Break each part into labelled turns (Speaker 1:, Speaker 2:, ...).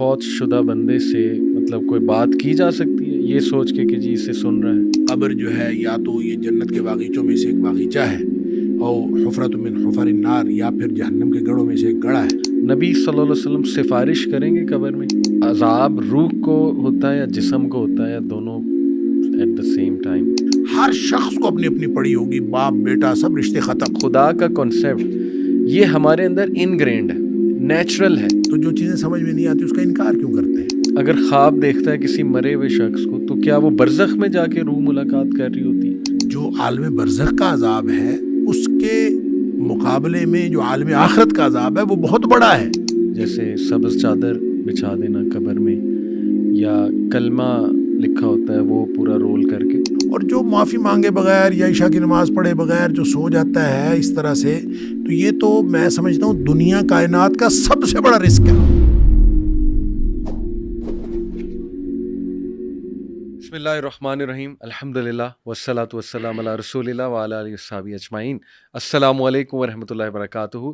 Speaker 1: فوت شدہ بندے سے مطلب کوئی بات کی جا سکتی ہے یہ سوچ کے کہ جی اسے سن رہا ہے؟
Speaker 2: قبر جو ہے یا تو یہ جنت کے باغیچوں میں سے ایک باغیچہ ہے اور حفرۃ من حفر النار، یا پھر جہنم کے گڑھوں میں سے ایک گڑھا ہے۔
Speaker 1: نبی صلی اللہ علیہ وسلم سفارش کریں گے قبر میں؟ عذاب روح کو ہوتا ہے یا جسم کو ہوتا ہے یا دونوں ایٹ دا سیم ٹائم؟
Speaker 2: ہر شخص کو اپنی اپنی پڑی ہوگی، باپ بیٹا سب رشتے ختم۔
Speaker 1: خدا کا کانسیپٹ یہ ہمارے اندر انگرینڈ ہے، نیچرل ہے،
Speaker 2: تو جو چیزیں سمجھ میں نہیں آتی اس کا انکار کیوں کرتے ہیں؟
Speaker 1: اگر خواب دیکھتا ہے کسی مرے ہوئے شخص کو تو کیا وہ برزخ میں جا کے روح ملاقات کر رہی ہوتی ہے؟
Speaker 2: جو عالم برزخ کا عذاب ہے اس کے مقابلے میں جو عالم آخرت کا عذاب ہے وہ بہت بڑا ہے۔
Speaker 1: جیسے سبز چادر بچھا دینا قبر میں، یا کلمہ لکھا ہوتا ہے وہ پورا رول کر کے،
Speaker 2: اور جو معافی مانگے بغیر یا عشاء کی نماز پڑھے بغیر جو سو جاتا ہے اس طرح سے، تو یہ تو میں سمجھتا ہوں دنیا کائنات کا سب سے بڑا رسک ہے۔
Speaker 1: بسم اللہ الرحمن الرحیم، الحمدللہ والصلاۃ والسلام علی رسول اللہ وعلی آلہ وصحبہ اجمعین۔ السلام علیکم ورحمۃ اللہ وبرکاتہ۔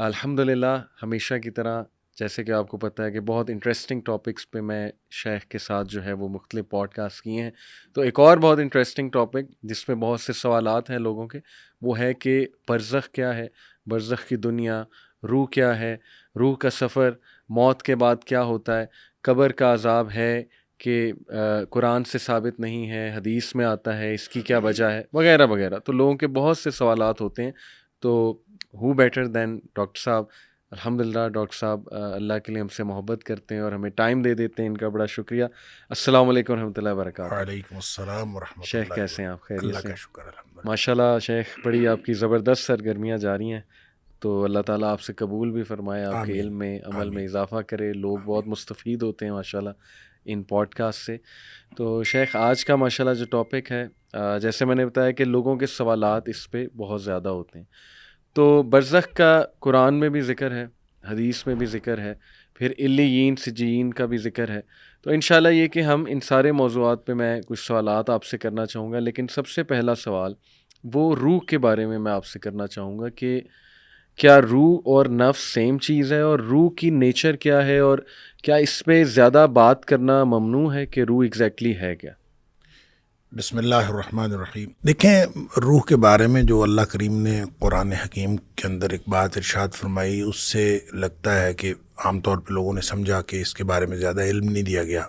Speaker 1: الحمدللہ ہمیشہ کی طرح جیسے کہ آپ کو پتہ ہے کہ بہت انٹرسٹنگ ٹاپکس پہ میں شیخ کے ساتھ جو ہے وہ مختلف پوڈ کاسٹ کیے ہیں، تو ایک اور بہت انٹرسٹنگ ٹاپک جس میں بہت سے سوالات ہیں لوگوں کے، وہ ہے کہ برزخ کیا ہے، برزخ کی دنیا، روح کیا ہے، روح کا سفر، موت کے بعد کیا ہوتا ہے، قبر کا عذاب ہے کہ قرآن سے ثابت نہیں ہے، حدیث میں آتا ہے، اس کی کیا وجہ ہے، وغیرہ وغیرہ۔ تو لوگوں کے بہت سے سوالات ہوتے ہیں، تو ہو بیٹر دین ڈاکٹر صاحب؟ الحمدللہ ڈاکٹر صاحب اللہ کے لیے ہم سے محبت کرتے ہیں اور ہمیں ٹائم دے دیتے ہیں، ان کا بڑا شکریہ۔ السلام علیکم ورحمۃ اللہ وبرکاتہ۔
Speaker 2: وعلیکم السلام ورحمۃ اللہ۔
Speaker 1: شیخ کیسے ہیں آپ؟ خیریت
Speaker 2: اللہ
Speaker 1: سے؟
Speaker 2: کا شکر الحمدللہ۔
Speaker 1: ماشاءاللہ شیخ، بڑی آپ کی زبردست سرگرمیاں جاری ہیں، تو اللہ تعالیٰ آپ سے قبول بھی فرمائے، آپ کے علم میں عمل میں اضافہ کرے، لوگ بہت مستفید ہوتے ہیں ماشاءاللہ ان پوڈ کاسٹ سے۔ تو شیخ آج کا ماشاءاللہ جو ٹاپک ہے، جیسے میں نے بتایا کہ لوگوں کے سوالات اس پہ بہت زیادہ ہوتے ہیں، تو برزخ کا قرآن میں بھی ذکر ہے، حدیث میں بھی ذکر ہے، پھر علیین سجین کا بھی ذکر ہے۔ تو انشاءاللہ یہ کہ ہم ان سارے موضوعات پہ میں کچھ سوالات آپ سے کرنا چاہوں گا، لیکن سب سے پہلا سوال وہ روح کے بارے میں آپ سے کرنا چاہوں گا کہ کیا روح اور نفس سیم چیز ہے، اور روح کی نیچر کیا ہے، اور کیا اس پہ زیادہ بات کرنا ممنوع ہے کہ روح ایگزیکٹلی ہے کیا؟
Speaker 2: بسم اللہ الرحمن الرحیم۔ دیکھیں، روح کے بارے میں جو اللہ کریم نے قرآن حکیم کے اندر ایک بات ارشاد فرمائی، اس سے لگتا ہے کہ عام طور پہ لوگوں نے سمجھا کہ اس کے بارے میں زیادہ علم نہیں دیا گیا،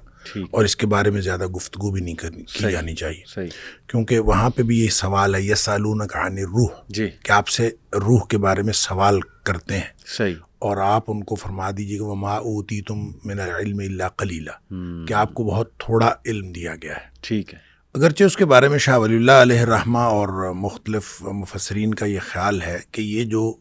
Speaker 2: اور اس کے بارے میں زیادہ گفتگو بھی نہیں کی جانی چاہیے،
Speaker 1: صحیح،
Speaker 2: کیونکہ وہاں پہ بھی یہ سوال ہے، یسألونک عن الروح،
Speaker 1: جی،
Speaker 2: کہ آپ سے روح کے بارے میں سوال کرتے ہیں،
Speaker 1: صحیح،
Speaker 2: اور آپ ان کو فرما دیجیے کہ وما اوتیتم من العلم الا قلیلا، کہ آپ کو بہت تھوڑا علم دیا گیا ہے۔
Speaker 1: ٹھیک ہے،
Speaker 2: اگرچہ اس کے بارے میں شاہ ولی اللہ علیہ الرحمہ اور مختلف مفسرین کا یہ خیال ہے کہ یہ جو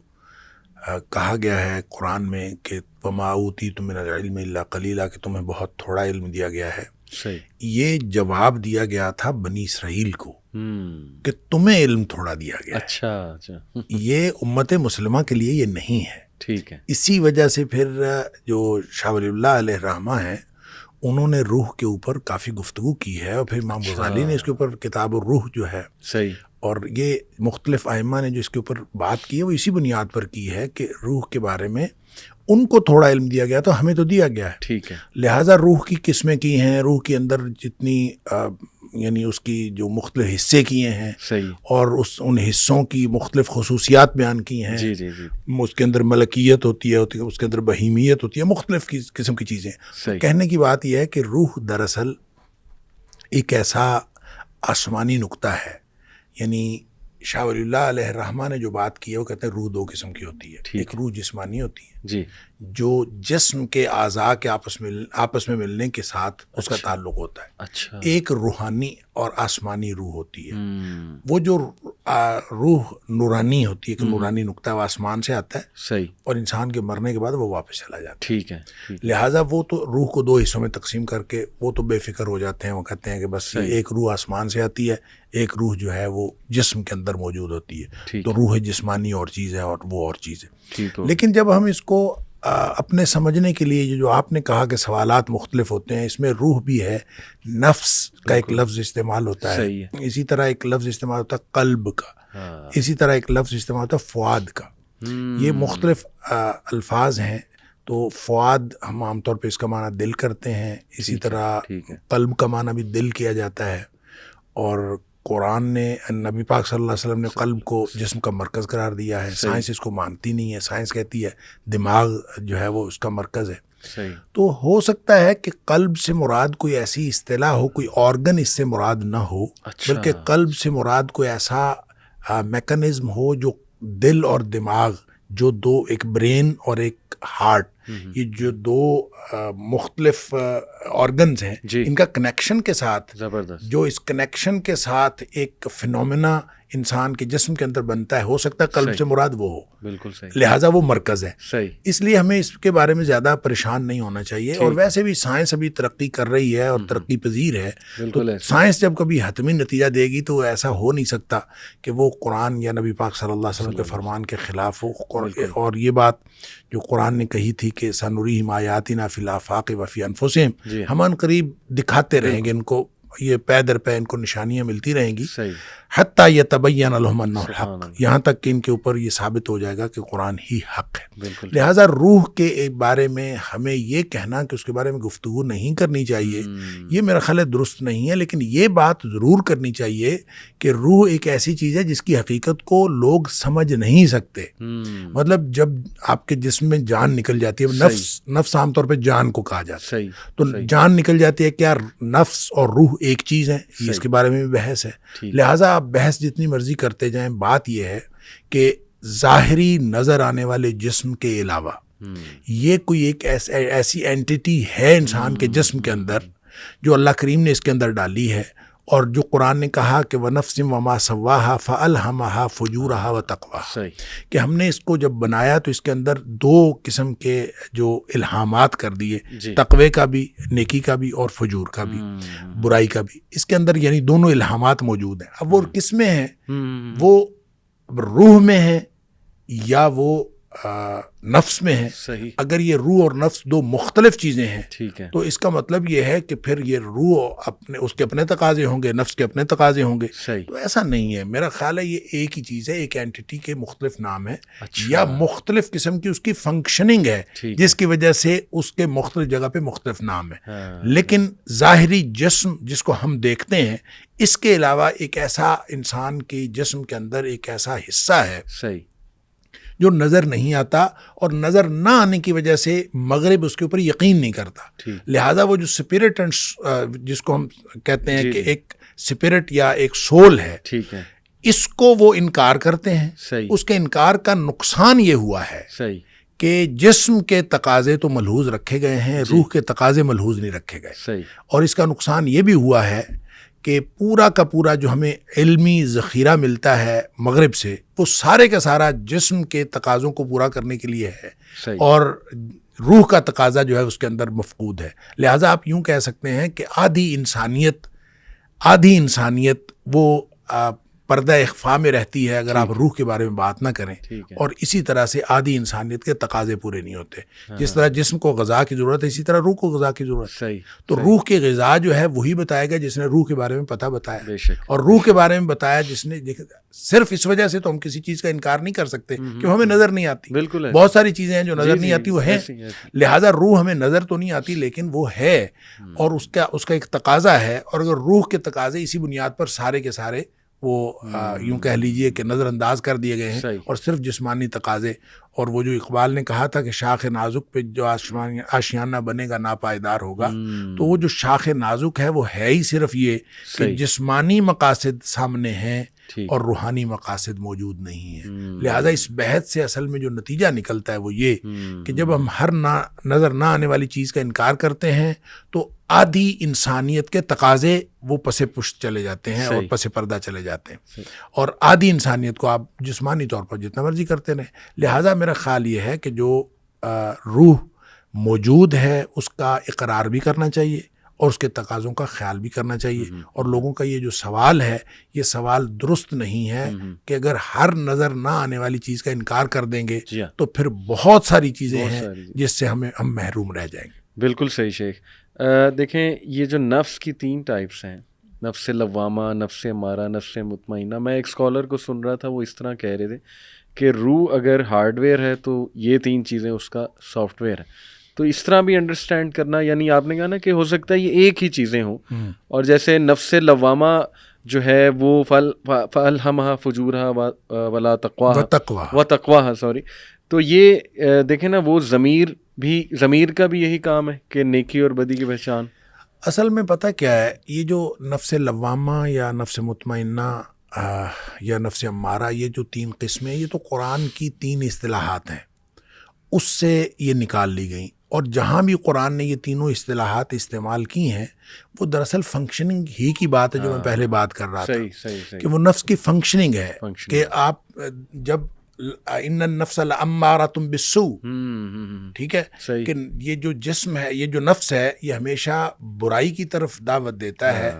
Speaker 2: کہا گیا ہے قرآن میں کہ وما اوتیتم من العلم الا قلیلا، کہ تمہیں بہت تھوڑا علم دیا گیا ہے،
Speaker 1: صحیح،
Speaker 2: یہ جواب دیا گیا تھا بنی اسرائیل کو کہ تمہیں علم تھوڑا دیا گیا ہے۔
Speaker 1: اچھا،
Speaker 2: یہ امت مسلمہ کے لیے یہ نہیں ہے۔
Speaker 1: ٹھیک ہے،
Speaker 2: اسی وجہ سے پھر جو شاہ ولی اللہ علیہ الرحمہ ہیں انہوں نے روح کے اوپر کافی گفتگو کی ہے، اور پھر امام غزالی نے اس کے اوپر کتاب الروح جو ہے،
Speaker 1: صحیح،
Speaker 2: اور یہ مختلف ائمہ نے جو اس کے اوپر بات کی ہے وہ اسی بنیاد پر کی ہے کہ روح کے بارے میں ان کو تھوڑا علم دیا گیا تو ہمیں تو دیا گیا ہے،
Speaker 1: ٹھیک ہے،
Speaker 2: لہٰذا روح کی قسمیں کی ہیں، روح کے اندر جتنی یعنی اس کی جو مختلف حصے کیے ہیں،
Speaker 1: صحیح،
Speaker 2: اور ان حصوں کی مختلف خصوصیات بیان کی ہیں،
Speaker 1: جی جی جی،
Speaker 2: اس کے اندر ملکیت ہوتی ہے، اس کے اندر بہیمیت ہوتی ہے، مختلف قسم کی چیزیں۔
Speaker 1: صحیح،
Speaker 2: کہنے کی بات یہ ہے کہ روح دراصل ایک ایسا آسمانی نقطہ ہے، یعنی شاہ ولی اللہ علیہ الرحمہ نے جو بات کی ہے وہ کہتے ہیں روح دو قسم کی ہوتی ہے، ایک روح جسمانی ہوتی ہے
Speaker 1: جی،
Speaker 2: جو جسم کے اعضاء کے آپس میں ملنے کے ساتھ اس کا تعلق ہوتا ہے،
Speaker 1: اچھا،
Speaker 2: ایک روحانی اور آسمانی روح ہوتی ہے۔ وہ جو روح نورانی ہوتی ہے، کہ نورانی نقطہ وہ آسمان سے آتا ہے،
Speaker 1: صحیح،
Speaker 2: اور انسان کے مرنے کے بعد وہ واپس چلا جاتا ہے،
Speaker 1: ٹھیک ہے، ٹھیک،
Speaker 2: لہٰذا وہ تو روح کو دو حصوں میں تقسیم کر کے وہ تو بے فکر ہو جاتے ہیں، وہ کہتے ہیں کہ بس یہ ایک روح آسمان سے آتی ہے، ایک روح جو ہے وہ جسم کے اندر موجود ہوتی ہے، تو روح جسمانی اور چیز ہے اور وہ اور چیز ہے۔
Speaker 1: ٹھیک،
Speaker 2: لیکن جب ہم اس کو اپنے سمجھنے کے لیے جو آپ نے کہا کہ سوالات مختلف ہوتے ہیں، اس میں روح بھی ہے، نفس کا ایک لفظ استعمال ہوتا ہے، اسی طرح ایک لفظ استعمال ہوتا ہے قلب کا، اسی طرح ایک لفظ استعمال ہوتا ہے فؤاد کا، یہ مختلف الفاظ ہیں۔ تو فؤاد ہم عام طور پہ اس کا معنی دل کرتے ہیں، اسی طرح
Speaker 1: ٹھیک ہے،
Speaker 2: قلب کا معنی بھی دل کیا جاتا ہے، اور قرآن نے نبی پاک صلی اللہ علیہ وسلم نے قلب کو جسم کا مرکز قرار دیا ہے. سائنس اس کو مانتی نہیں ہے، سائنس کہتی ہے دماغ جو ہے وہ اس کا مرکز ہے.
Speaker 1: صحیح.
Speaker 2: تو ہو سکتا ہے کہ قلب سے مراد کوئی ایسی اصطلاح ہو، کوئی آرگن اس سے مراد نہ ہو،
Speaker 1: اچھا.
Speaker 2: بلکہ قلب سے مراد کوئی ایسا میکانزم ہو جو دل اور دماغ، جو دو، ایک برین اور ایک ہارٹ، یہ جو دو مختلف آرگنز ہیں،
Speaker 1: جی.
Speaker 2: ان کا کنیکشن کے ساتھ،
Speaker 1: زبردست.
Speaker 2: جو اس کنیکشن کے ساتھ ایک فنومینا انسان کے جسم کے اندر بنتا ہے، ہو سکتا ہے قلب سے مراد وہ ہو.
Speaker 1: بالکل صحیح.
Speaker 2: لہٰذا وہ مرکز ہے.
Speaker 1: صحیح.
Speaker 2: اس لیے ہمیں اس کے بارے میں زیادہ پریشان نہیں ہونا چاہیے. اور ویسے بھی سائنس ابھی ترقی کر رہی ہے اور ترقی پذیر ہے، تو سائنس جب کبھی حتمی نتیجہ دے گی تو ایسا ہو نہیں سکتا کہ وہ قرآن یا نبی پاک صلی اللہ علیہ وسلم کے فرمان کے خلاف ہو. اور یہ بات جو قرآن نے کہی تھی کہ سنریہم آیاتنا فی الآفاق وفی انفسہم، ہم ان قریب دکھاتے رہیں گے ان کو، یہ پے در پے ان کو نشانیاں ملتی رہیں گی، حتیٰ یتبین لہم انہ الحق، یہاں تک کہ ان کے اوپر یہ ثابت ہو جائے گا کہ قرآن ہی حق ہے. لہٰذا روح کے بارے میں ہمیں یہ کہنا کہ اس کے بارے میں گفتگو نہیں کرنی چاہیے، یہ میرا خیال ہے درست نہیں ہے. لیکن یہ بات ضرور کرنی چاہیے کہ روح ایک ایسی چیز ہے جس کی حقیقت کو لوگ سمجھ نہیں سکتے. مطلب جب آپ کے جسم میں جان نکل جاتی ہے، نفس عام طور پہ جان کو کہا جاتا ہے، تو جان نکل جاتی ہے، کیا نفس اور روح ایک چیز ہے؟ اس کے بارے میں بھی بحث ہے. لہٰذا آپ بحث جتنی مرضی کرتے جائیں، بات یہ ہے کہ ظاہری نظر آنے والے جسم کے علاوہ یہ کوئی ایک ایسی اینٹیٹی ہے انسان کے جسم کے اندر جو اللہ کریم نے اس کے اندر ڈالی ہے، اور جو قرآن نے کہا کہ وَنَفْسٍ وَمَا سَوَّاهَا فَأَلْهَمَهَا فُجُورَهَا وَتَقْوَاهَا، کہ ہم نے اس کو جب بنایا تو اس کے اندر دو قسم کے جو الہامات کر دیے، تقوی کا بھی، نیکی کا بھی، اور فجور کا بھی، برائی کا بھی. اس کے اندر یعنی دونوں الہامات موجود ہیں. اب وہ کس میں ہیں؟ وہ روح میں ہے یا وہ نفس میں ہے؟ اگر یہ روح اور نفس دو مختلف چیزیں ہیں تو اس کا مطلب یہ ہے کہ پھر یہ روح اس کے اپنے تقاضے ہوں گے، نفس کے اپنے تقاضے ہوں گے. تو ایسا نہیں ہے. میرا خیال ہے یہ ایک ہی چیز ہے، ایک اینٹیٹی کے مختلف نام ہے یا مختلف قسم کی اس کی فنکشننگ ہے جس کی وجہ سے اس کے مختلف جگہ پہ مختلف نام ہے. لیکن ظاہری جسم جس کو ہم دیکھتے ہیں، اس کے علاوہ ایک ایسا انسان کے جسم کے اندر ایک ایسا حصہ ہے جو نظر نہیں آتا، اور نظر نہ آنے کی وجہ سے مغرب اس کے اوپر یقین نہیں کرتا. لہٰذا وہ جو سپرٹ جس کو ہم کہتے ہیں کہ ایک سپرٹ یا ایک سول ہے، اس کو وہ انکار کرتے ہیں. اس کے انکار کا نقصان یہ ہوا ہے کہ جسم کے تقاضے تو ملحوظ رکھے گئے ہیں، روح کے تقاضے ملحوظ نہیں رکھے گئے. اور اس کا نقصان یہ بھی ہوا ہے کہ پورا کا پورا جو ہمیں علمی ذخیرہ ملتا ہے مغرب سے، وہ سارے کا سارا جسم کے تقاضوں کو پورا کرنے کے لیے ہے، اور روح کا تقاضا جو ہے اس کے اندر مفقود ہے. لہٰذا آپ یوں کہہ سکتے ہیں کہ آدھی انسانیت وہ پردہ اخفاء میں رہتی ہے اگر آپ روح کے بارے میں بات نہ کریں. اور اسی طرح سے آدھی انسانیت کے تقاضے پورے نہیں ہوتے. جس طرح جسم کو غذا کی ضرورت ہے، اسی طرح روح کو غذا کی ضرورت ہے. تو روح کی غذا جو ہے وہی بتائے گا جس نے روح کے بارے میں پتہ بتایا، اور روح کے بارے میں بتایا جس نے. صرف اس وجہ سے تو ہم کسی چیز کا انکار نہیں کر سکتے کہ ہمیں نظر نہیں آتی. بہت ساری چیزیں ہیں جو نظر نہیں آتی، وہ ہیں. لہٰذا روح ہمیں نظر تو نہیں آتی لیکن وہ ہے، اور اس کا ایک تقاضا ہے. اور اگر روح کے تقاضے اسی بنیاد پر سارے کے سارے وہ یوں کہہ لیجئے کہ نظر انداز کر دیے گئے ہیں، اور صرف جسمانی تقاضے. اور وہ جو اقبال نے کہا تھا کہ شاخ نازک پہ جو آشیانہ بنے گا ناپائیدار ہوگا، تو وہ جو شاخ نازک ہے وہ ہے ہی صرف یہ کہ جسمانی مقاصد سامنے ہیں اور روحانی مقاصد موجود نہیں ہیں. لہٰذا اس بحث سے اصل میں جو نتیجہ نکلتا ہے وہ یہ کہ جب ہم ہر نظر نہ آنے والی چیز کا انکار کرتے ہیں تو آدھی انسانیت کے تقاضے وہ پس پشت چلے جاتے ہیں اور پس پردہ چلے جاتے ہیں، اور آدھی انسانیت کو آپ جسمانی طور پر جتنا مرضی کرتے رہیں. لہٰذا میرا خیال یہ ہے کہ جو روح موجود ہے اس کا اقرار بھی کرنا چاہیے اور اس کے تقاضوں کا خیال بھی کرنا چاہیے. اور لوگوں کا یہ جو سوال ہے، یہ سوال درست نہیں ہے کہ اگر ہر نظر نہ آنے والی چیز کا انکار کر دیں گے تو پھر بہت ساری چیزیں ہیں جس سے ہم محروم رہ جائیں گے.
Speaker 1: بالکل صحیح شیخ. دیکھیں یہ جو نفس کی 3 ٹائپس ہیں، نفس لوامہ، نفس امارہ، نفس مطمئنہ. میں ایک اسکالر کو سن رہا تھا، وہ اس طرح کہہ رہے تھے کہ روح اگر ہارڈ ویئر ہے تو یہ 3 چیزیں اس کا سافٹ ویئر ہے. تو اس طرح بھی انڈرسٹینڈ کرنا, یعنی آپ نے کہا نا کہ ہو سکتا ہے یہ ایک ہی چیزیں ہوں, اور جیسے نفس لوامہ جو ہے وہ فَأَلْهَمَهَا فُجُورَهَا وَلَا تَقْوَاهَا وَتَقْوَاهَا سوری. تو یہ دیکھیں نا, وہ ضمیر کا بھی یہی کام ہے کہ نیکی اور بدی کی پہچان.
Speaker 2: اصل میں پتہ کیا ہے, یہ جو نفس لوامہ یا نفس مطمئنہ یا نفس امارہ, یہ جو 3 قسمیں, یہ تو قرآن کی 3 اصطلاحات ہیں, اس سے یہ نکال لی گئیں. اور جہاں بھی قرآن نے یہ تینوں اصطلاحات استعمال کی ہیں وہ دراصل فنکشننگ ہی کی بات ہے, جو میں پہلے بات کر رہا تھا کہ وہ نفس کی فنکشننگ ہے. کہ آپ جب ان النفس لامارۃ بالسوء, ٹھیک ہے, کہ یہ جو جسم ہے, یہ جو نفس ہے, یہ ہمیشہ برائی کی طرف دعوت دیتا ہے,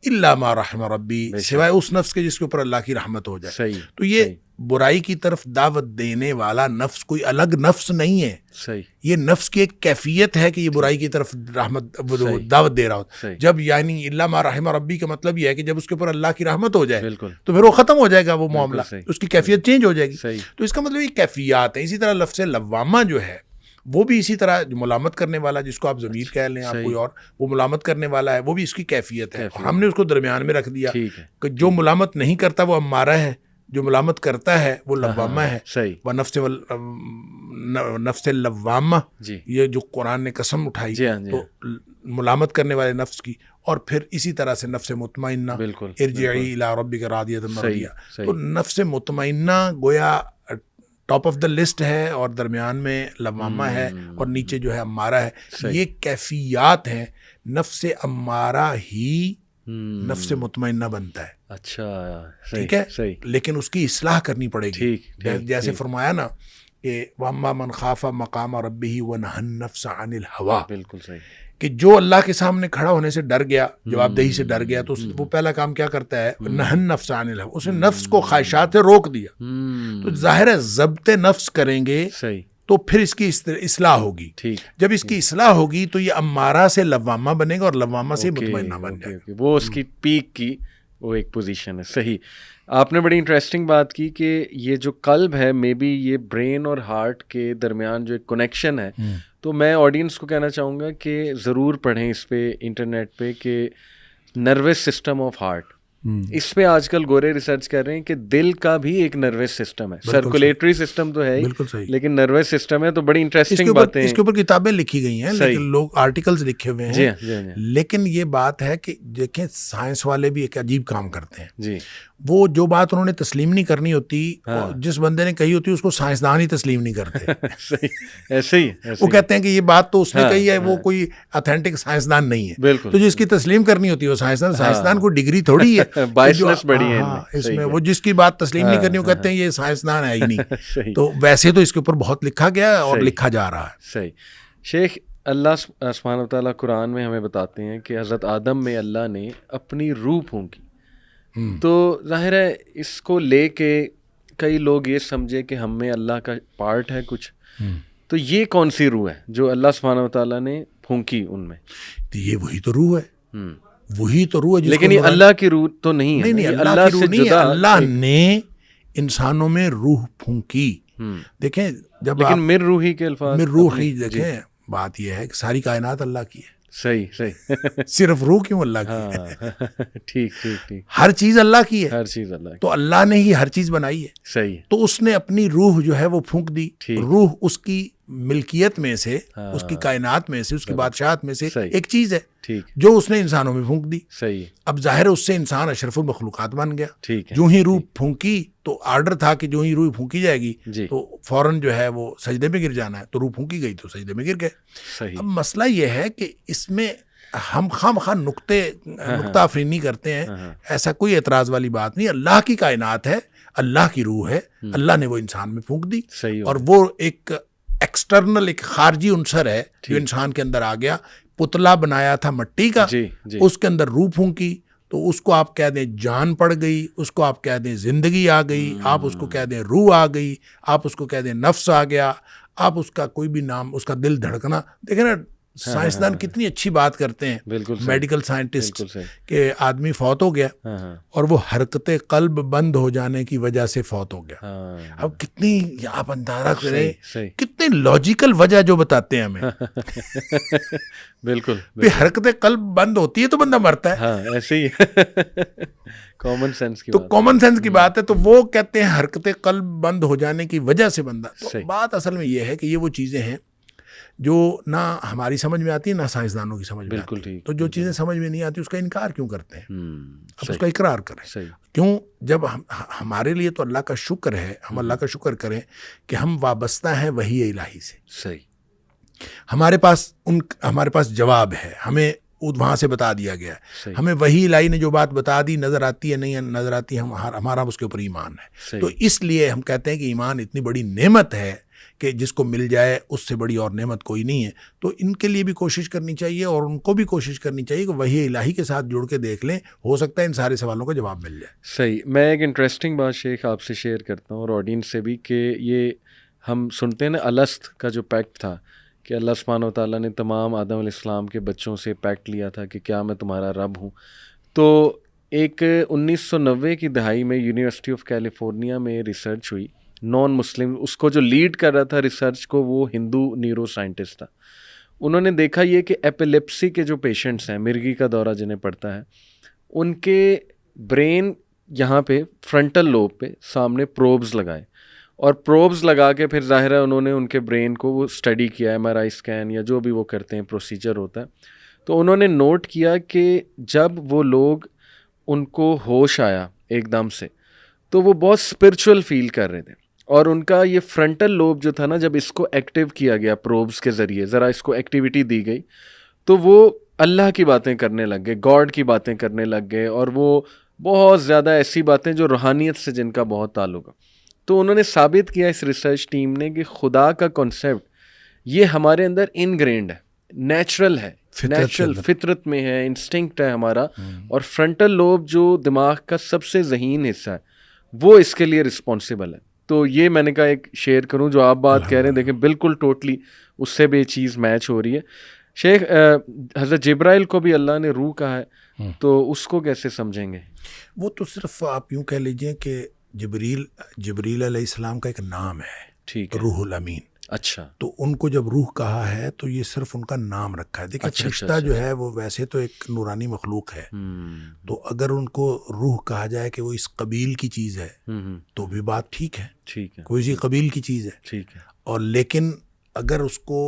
Speaker 2: الا ما رحم ربی, سوائے اس نفس کے جس کے اوپر اللہ کی رحمت ہو جائے. تو یہ برائی کی طرف دعوت دینے والا نفس کوئی الگ نفس نہیں ہے, یہ نفس کی ایک کیفیت ہے کہ یہ برائی کی طرف دعوت دے رہا ہو. جب یعنی الا ما رحم ربی کا مطلب یہ ہے کہ جب اس کے اوپر اللہ کی رحمت ہو جائے تو پھر وہ ختم ہو جائے گا, وہ معاملہ, اس کی کیفیت چینج ہو جائے گی. تو اس کا مطلب یہ کیفیات ہیں. اسی طرح لفظ لوامہ جو ہے وہ بھی اسی طرح ملامت کرنے والا, جس کو آپ ضمیر کہہ لیں, آپ کوئی اور, وہ ملامت کرنے والا ہے, وہ بھی اس کی کیفیت ہے. ہم نے اس کو درمیان میں رکھ دیا کہ جو ملامت نہیں کرتا وہ امارہ ہے, جو ملامت کرتا ہے وہ لوامہ ہے. وہ نفس لوامہ, یہ جو قرآن نے قسم اٹھائی تو ملامت کرنے والے نفس کی. اور پھر اسی طرح سے نفس مطمئنہ, ارجعی الی ربک راضیۃ مرضیہ. تو نفس مطمئنہ گویا ٹاپ آف دا لسٹ ہے, اور درمیان میں لوامہ ہے, اور نیچے جو ہے امارہ ہے. یہ کیفیات ہیں. نفس امارہ ہی نفس مطمئنہ بنتا ہے.
Speaker 1: اچھا,
Speaker 2: ٹھیک ہے, لیکن اس کی اصلاح کرنی پڑے گی. جیسے فرمایا نا کہ وَأَمَّا مَنْ خَافَ مَقَامَ رَبِّهِ وَنَهَى النَّفْسَ عَنِ الْهَوَىٰ.
Speaker 1: بالکل صحیح.
Speaker 2: کہ جو اللہ کے سامنے کھڑا ہونے سے ڈر گیا, جواب دہی سے ڈر گیا, تو وہ پہلا کام کیا کرتا ہے, نہى النفس عن الهوى, اس نے نفس کو خواہشات سے روک دیا. تو ظاہر ہے ضبط نفس کریں گے تو پھر اس کی اصلاح ہوگی. جب اس کی اصلاح ہوگی تو یہ امارہ سے لوامہ بنے گا, اور لوامہ سے مطمئنہ بن جائے گا.
Speaker 1: وہ اس کی پیک کی وہ ایک پوزیشن ہے. صحیح. آپ نے بڑی انٹرسٹنگ بات کی کہ یہ جو قلب ہے, مے بی یہ برین اور ہارٹ کے درمیان جو ایک کنیکشن ہے. تو میں آڈینس کو کہنا چاہوں گا کہ ضرور پڑھیں اس پہ انٹرنیٹ پہ کہ نروس سسٹم آف ہارٹ. اس پہ آج کل گورے ریسرچ کر رہے ہیں کہ دل کا بھی ایک نروس سسٹم ہے. سرکولیٹری سسٹم تو ہے لیکن نروس سسٹم ہے. تو بڑی انٹرسٹنگ باتیں,
Speaker 2: اس کے اوپر کتابیں لکھی گئی ہیں, لیکن لوگ آرٹیکلز لکھے ہوئے ہیں. لیکن یہ بات ہے کہ دیکھیں سائنس والے بھی ایک عجیب کام کرتے ہیں. وہ جو بات انہوں نے تسلیم نہیں کرنی ہوتی, جس بندے نے کہی ہوتی ہے اس کو سائنسدان ہی تسلیم نہیں کرتے.
Speaker 1: ایسے ہی
Speaker 2: وہ کہتے ہیں کہ یہ بات تو اس نے کہی ہے, وہ کوئی اتھینٹک سائنسدان نہیں ہے. تو جس کی تسلیم کرنی ہوتی ہے وہ سائنسدان کو ڈگری تھوڑی ہے,
Speaker 1: بائسنس بڑی ہے
Speaker 2: اس میں. وہ جس کی بات تسلیم نہیں کرنی وہ کہتے ہیں یہ سائنسدان ہے ہی نہیں. تو ویسے تو اس کے اوپر بہت لکھا گیا اور لکھا جا رہا ہے.
Speaker 1: صحیح. شیخ, اللہ سبحانہ و تعالیٰ قرآن میں ہمیں بتاتے ہیں کہ حضرت آدم میں اللہ نے اپنی روح پھونکی. تو ظاہر ہے اس کو لے کے کئی لوگ یہ سمجھے کہ ہم میں اللہ کا پارٹ ہے کچھ. تو یہ کون سی روح ہے جو اللہ سبحانہ و تعالیٰ نے پھونکی ان میں؟
Speaker 2: تو یہ وہی تو روح ہے, وہی تو روح ہے.
Speaker 1: لیکن یہ اللہ کی روح تو نہیں ہے.
Speaker 2: نہیں, اللہ کی روح نہیں ہے. اللہ نے انسانوں میں روح پھونکی. دیکھیں جب
Speaker 1: لیکن مر روحی کے الفاظ,
Speaker 2: مر روحی, دیکھیں بات یہ ہے کہ ساری کائنات اللہ کی ہے.
Speaker 1: صحیح.
Speaker 2: صرف روح کیوں اللہ کی ہے؟
Speaker 1: ٹھیک.
Speaker 2: ہر چیز اللہ کی ہے.
Speaker 1: ہر چیز اللہ کی.
Speaker 2: تو اللہ نے ہی ہر چیز بنائی ہے.
Speaker 1: صحیح.
Speaker 2: تو اس نے اپنی روح جو ہے وہ پھونک دی. روح اس کی ملکیت میں سے, اس کی کائنات میں سے, اس کی بادشاہت میں سے ایک چیز ہے جو اس نے انسانوں میں پھونک دی.
Speaker 1: صحیح.
Speaker 2: اب ظاہر اس سے انسان اشرف المخلوقات بن گیا. جو ہی روح پھونکی تو آرڈر تھا کہ جو ہی روح پھونکی جائے گی تو فوراً جو ہے وہ سجدے میں گر جانا ہے. تو روح پھونکی گئی تو سجدے میں گر گئے. اب مسئلہ یہ ہے کہ اس میں ہم خواہ نقطہ افرینی کرتے ہیں. ایسا کوئی اعتراض والی بات نہیں. اللہ کی کائنات ہے, اللہ کی روح ہے, اللہ نے وہ انسان میں پھونک دی. اور وہ ایک ایکسٹرنل, ایک خارجی عنصر ہے جو انسان کے اندر آ گیا. پتلا بنایا تھا مٹی کا, اس کے اندر روح پھونکی تو اس کو آپ کہہ دیں جان پڑ گئی, اس کو آپ کہہ دیں زندگی آ گئی, آپ اس کو کہہ دیں روح آ گئی, آپ اس کو کہہ دیں نفس آ گیا, آپ اس کا کوئی بھی نام, اس کا دل دھڑکنا. دیکھیں نا, سائنسدان کتنی اچھی بات کرتے ہیں,
Speaker 1: بالکل صحیح,
Speaker 2: میڈیکل سائنٹسٹ,
Speaker 1: بالکل صحیح,
Speaker 2: کہ آدمی فوت ہو گیا
Speaker 1: ہاں ہاں
Speaker 2: اور وہ حرکت قلب بند ہو جانے کی وجہ سے فوت ہو گیا.
Speaker 1: ہاں,
Speaker 2: اب کتنی آپ اندازہ کریں
Speaker 1: صحیح صحیح,
Speaker 2: کتنی لاجیکل وجہ جو بتاتے ہیں ہمیں.
Speaker 1: بالکل
Speaker 2: بھی حرکت قلب بند ہوتی ہے تو بندہ مرتا ہے,
Speaker 1: ہاں ایسے ہی کامن سینس کی
Speaker 2: تو
Speaker 1: بات.
Speaker 2: کامن سینس کی بات ہے. تو وہ کہتے ہیں حرکت قلب بند ہو جانے کی وجہ سے بندہ. تو
Speaker 1: صحیح.
Speaker 2: بات اصل میں یہ ہے کہ یہ وہ چیزیں ہیں جو نہ ہماری سمجھ میں آتی ہے نہ سائنسدانوں کی سمجھ میں
Speaker 1: بالکل
Speaker 2: آتی ہے.
Speaker 1: ٹھیک.
Speaker 2: تو جو چیزیں سمجھ میں نہیں آتی اس کا انکار کیوں کرتے ہیں؟ اب اس
Speaker 1: صحیح
Speaker 2: کا اقرار کریں.
Speaker 1: صحیح,
Speaker 2: کیوں؟ جب ہمارے لیے تو اللہ کا شکر ہے, ہم اللہ کا شکر کریں کہ ہم وابستہ ہیں وحی الہی سے.
Speaker 1: صحیح,
Speaker 2: ہمارے پاس جواب ہے, ہمیں وہاں سے بتا دیا گیا ہے.
Speaker 1: صحیح,
Speaker 2: ہمیں وحی الہی نے جو بات بتا دی, نظر آتی ہے نہیں نظر آتی, ہمارا اس کے اوپر ایمان ہے.
Speaker 1: صحیح,
Speaker 2: تو اس لیے ہم کہتے ہیں کہ ایمان اتنی بڑی نعمت ہے کہ جس کو مل جائے اس سے بڑی اور نعمت کوئی نہیں ہے. تو ان کے لیے بھی کوشش کرنی چاہیے اور ان کو بھی کوشش کرنی چاہیے کہ وحی الہی کے ساتھ جڑ کے دیکھ لیں, ہو سکتا ہے ان سارے سوالوں کا جواب مل جائے.
Speaker 1: صحیح. میں ایک انٹرسٹنگ بات شیخ آپ سے شیئر کرتا ہوں اور آڈینس سے بھی, کہ یہ ہم سنتے ہیں نا الست کا جو پیکٹ تھا کہ اللہ سبحانہ و تعالیٰ نے تمام آدم علیہ السلام کے بچوں سے پیکٹ لیا تھا کہ کیا میں تمہارا رب ہوں. تو ایک 1990 کی دہائی میں یونیورسٹی آف کیلیفورنیا میں ریسرچ ہوئی, نان مسلم, اس کو جو لیڈ کر رہا تھا ریسرچ کو وہ ہندو نیورو سائنٹسٹ تھا. انہوں نے دیکھا یہ کہ ایپیلیپسی کے جو پیشنٹس ہیں, مرگی کا دورہ جنہیں پڑتا ہے, ان کے برین یہاں پہ فرنٹل لوب پہ سامنے پروبز لگائے, اور پروبز لگا کے پھر ظاہر ہے انہوں نے ان کے برین کو وہ اسٹڈی کیا, ایم آر آئی اسکین یا جو بھی وہ کرتے ہیں پروسیجر ہوتا ہے. تو انہوں نے نوٹ کیا کہ جب وہ لوگ ان کو ہوش آیا ایک دم سے تو وہ بہت اسپرچول فیل کر رہے تھے, اور ان کا یہ فرنٹل لوب جو تھا نا, جب اس کو ایکٹیو کیا گیا پروبز کے ذریعے, ذرا اس کو ایکٹیویٹی دی گئی, تو وہ اللہ کی باتیں کرنے لگ گئے, گاڈ کی باتیں کرنے لگ گئے, اور وہ بہت زیادہ ایسی باتیں جو روحانیت سے جن کا بہت تعلق ہے. تو انہوں نے ثابت کیا اس ریسرچ ٹیم نے کہ خدا کا کنسیپٹ یہ ہمارے اندر انگرینڈ ہے, نیچرل ہے, نیچرل فطرت میں ہے, انسٹنکٹ ہے ہمارا, اور فرنٹل لوب جو دماغ کا سب سے ذہین حصہ ہے وہ اس کے لیے رسپانسبل ہے. تو یہ میں نے کہا ایک شیئر کروں, جو آپ بات کہہ رہے ہیں دیکھیں بالکل ٹوٹلی اس سے بھی یہ چیز میچ ہو رہی ہے. شیخ, حضرت جبرائیل کو بھی اللہ نے روح کہا ہے, تو اس کو کیسے سمجھیں گے؟
Speaker 2: وہ تو صرف آپ یوں کہہ لیجئے کہ جبریل علیہ السلام کا ایک نام ہے,
Speaker 1: ٹھیک ہے,
Speaker 2: روح الامین.
Speaker 1: اچھا,
Speaker 2: تو ان کو جب روح کہا ہے تو یہ صرف ان کا نام رکھا ہے. دیکھیں فرشتہ جو ہے وہ ویسے تو ایک نورانی مخلوق ہے, تو اگر ان کو روح کہا جائے کہ وہ اس قبیل کی چیز ہے تو بھی بات ٹھیک ہے,
Speaker 1: ٹھیک ہے,
Speaker 2: کوئی سی قبیل کی چیز ہے,
Speaker 1: ٹھیک ہے.
Speaker 2: اور لیکن اگر اس کو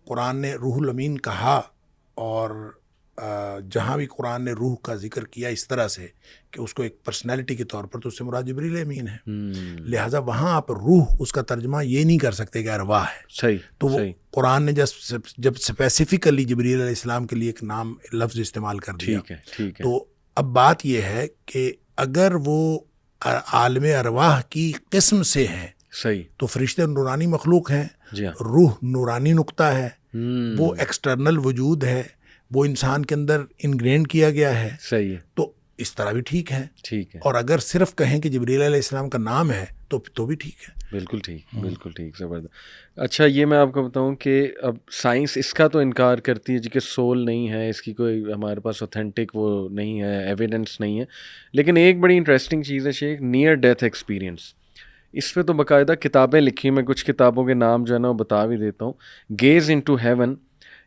Speaker 2: قرآن نے روح الامین کہا, اور جہاں بھی قرآن نے روح کا ذکر کیا اس طرح سے کہ اس کو ایک پرسنالٹی کے طور پر, تو اس سے مراد جبریل امین ہے. لہٰذا وہاں آپ روح اس کا ترجمہ یہ نہیں کر سکتے کہ ارواح ہے.
Speaker 1: صحیح.
Speaker 2: تو وہ قرآن نے جب اسپیسیفکلی جبریل علیہ السلام کے لیے ایک نام لفظ استعمال کر دیا,
Speaker 1: ٹھیک ہے, ٹھیک ہے.
Speaker 2: تو اب بات یہ ہے کہ اگر وہ عالم ارواح کی قسم سے ہیں,
Speaker 1: صحیح,
Speaker 2: تو فرشتے نورانی مخلوق ہیں,
Speaker 1: جی ہاں,
Speaker 2: روح نورانی نقطہ ہے, وہ ایکسٹرنل وجود ہے, وہ انسان کے اندر انگرینڈ کیا گیا ہے.
Speaker 1: صحیح ہے,
Speaker 2: تو اس طرح بھی ٹھیک ہے.
Speaker 1: ٹھیک ہے,
Speaker 2: اور اگر صرف کہیں کہ جبریل علیہ السلام کا نام ہے تو بھی ٹھیک ہے.
Speaker 1: بالکل ٹھیک, بالکل ٹھیک, زبردست. اچھا, یہ میں آپ کو بتاؤں کہ اب سائنس اس کا تو انکار کرتی ہے جی کہ سول نہیں ہے, اس کی کوئی ہمارے پاس اوتھینٹک وہ نہیں ہے, ایویڈنس نہیں ہے. لیکن ایک بڑی انٹرسٹنگ چیز ہے شیخ, نیئر ڈیتھ ایکسپیرینس. اس پہ تو باقاعدہ کتابیں لکھی, میں کچھ کتابوں کے نام جو ہے نا وہ بتا بھی دیتا ہوں. گیز انٹو ہیون,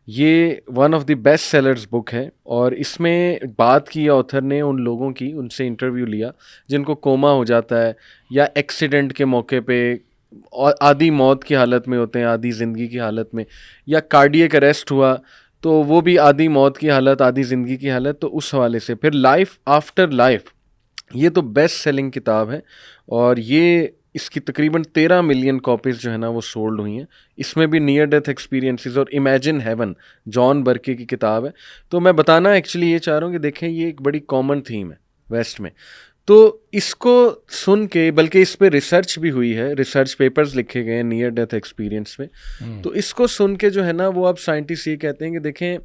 Speaker 1: یہ one of the best sellers book ہے, اور اس میں بات کی آتھر نے ان لوگوں کی, ان سے انٹرویو لیا جن کو کوما ہو جاتا ہے یا ایکسیڈنٹ کے موقع پہ آدھی موت کی حالت میں ہوتے ہیں, آدھی زندگی کی حالت میں, یا کارڈیک اریسٹ ہوا تو وہ بھی آدھی موت کی حالت آدھی زندگی کی حالت. تو اس حوالے سے پھر لائف آفٹر لائف, یہ تو بیسٹ سیلنگ کتاب ہے, اور یہ اس کی تقریباً 13 ملین کاپیز جو ہے نا وہ سولڈ ہوئی ہیں. اس میں بھی نیئر ڈیتھ ایکسپیرینسز اور امیجن ہیون, جان برکے کی کتاب ہے. تو میں بتانا ایکچولی یہ چاہ رہا ہوں کہ دیکھیں یہ ایک بڑی کامن تھیم ہے ویسٹ میں, تو اس کو سن کے, بلکہ اس پہ ریسرچ بھی ہوئی ہے, ریسرچ پیپرز لکھے گئے ہیں نیئر ڈیتھ ایکسپیرینس میں. تو اس کو سن کے جو ہے نا وہ اب سائنٹسٹ یہ کہتے ہیں کہ دیکھیں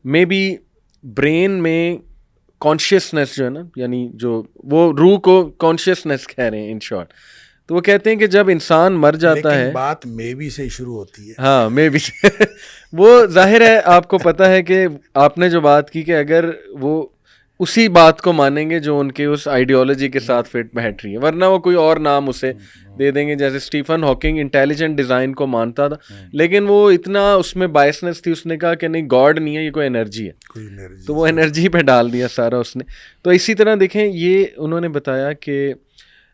Speaker 1: مے بی برین میں کانشیسنیس جو ہے نا, یعنی جو وہ روح کو کانشیسنیس کہہ رہے ہیں ان شارٹ, تو تو وہ کہتے ہیں کہ جب انسان مر جاتا ہے,
Speaker 2: بات مے بی سے شروع ہوتی ہے.
Speaker 1: ہاں مے بی وہ ظاہر ہے آپ کو پتہ ہے کہ آپ نے جو بات کی کہ اگر وہ اسی بات کو مانیں گے جو ان کے اس آئیڈیالوجی کے ساتھ فٹ بیٹھ رہی ہے, ورنہ وہ کوئی اور نام اسے دے دیں گے. جیسے اسٹیفن ہاکنگ انٹیلیجنٹ ڈیزائن کو مانتا تھا, لیکن وہ اتنا اس میں بائسنس تھی, اس نے کہا کہ نہیں گاڈ نہیں ہے, یہ کوئی انرجی ہے, تو وہ انرجی پہ ڈال دیا سارا اس نے. تو اسی طرح دیکھیں یہ انہوں نے بتایا کہ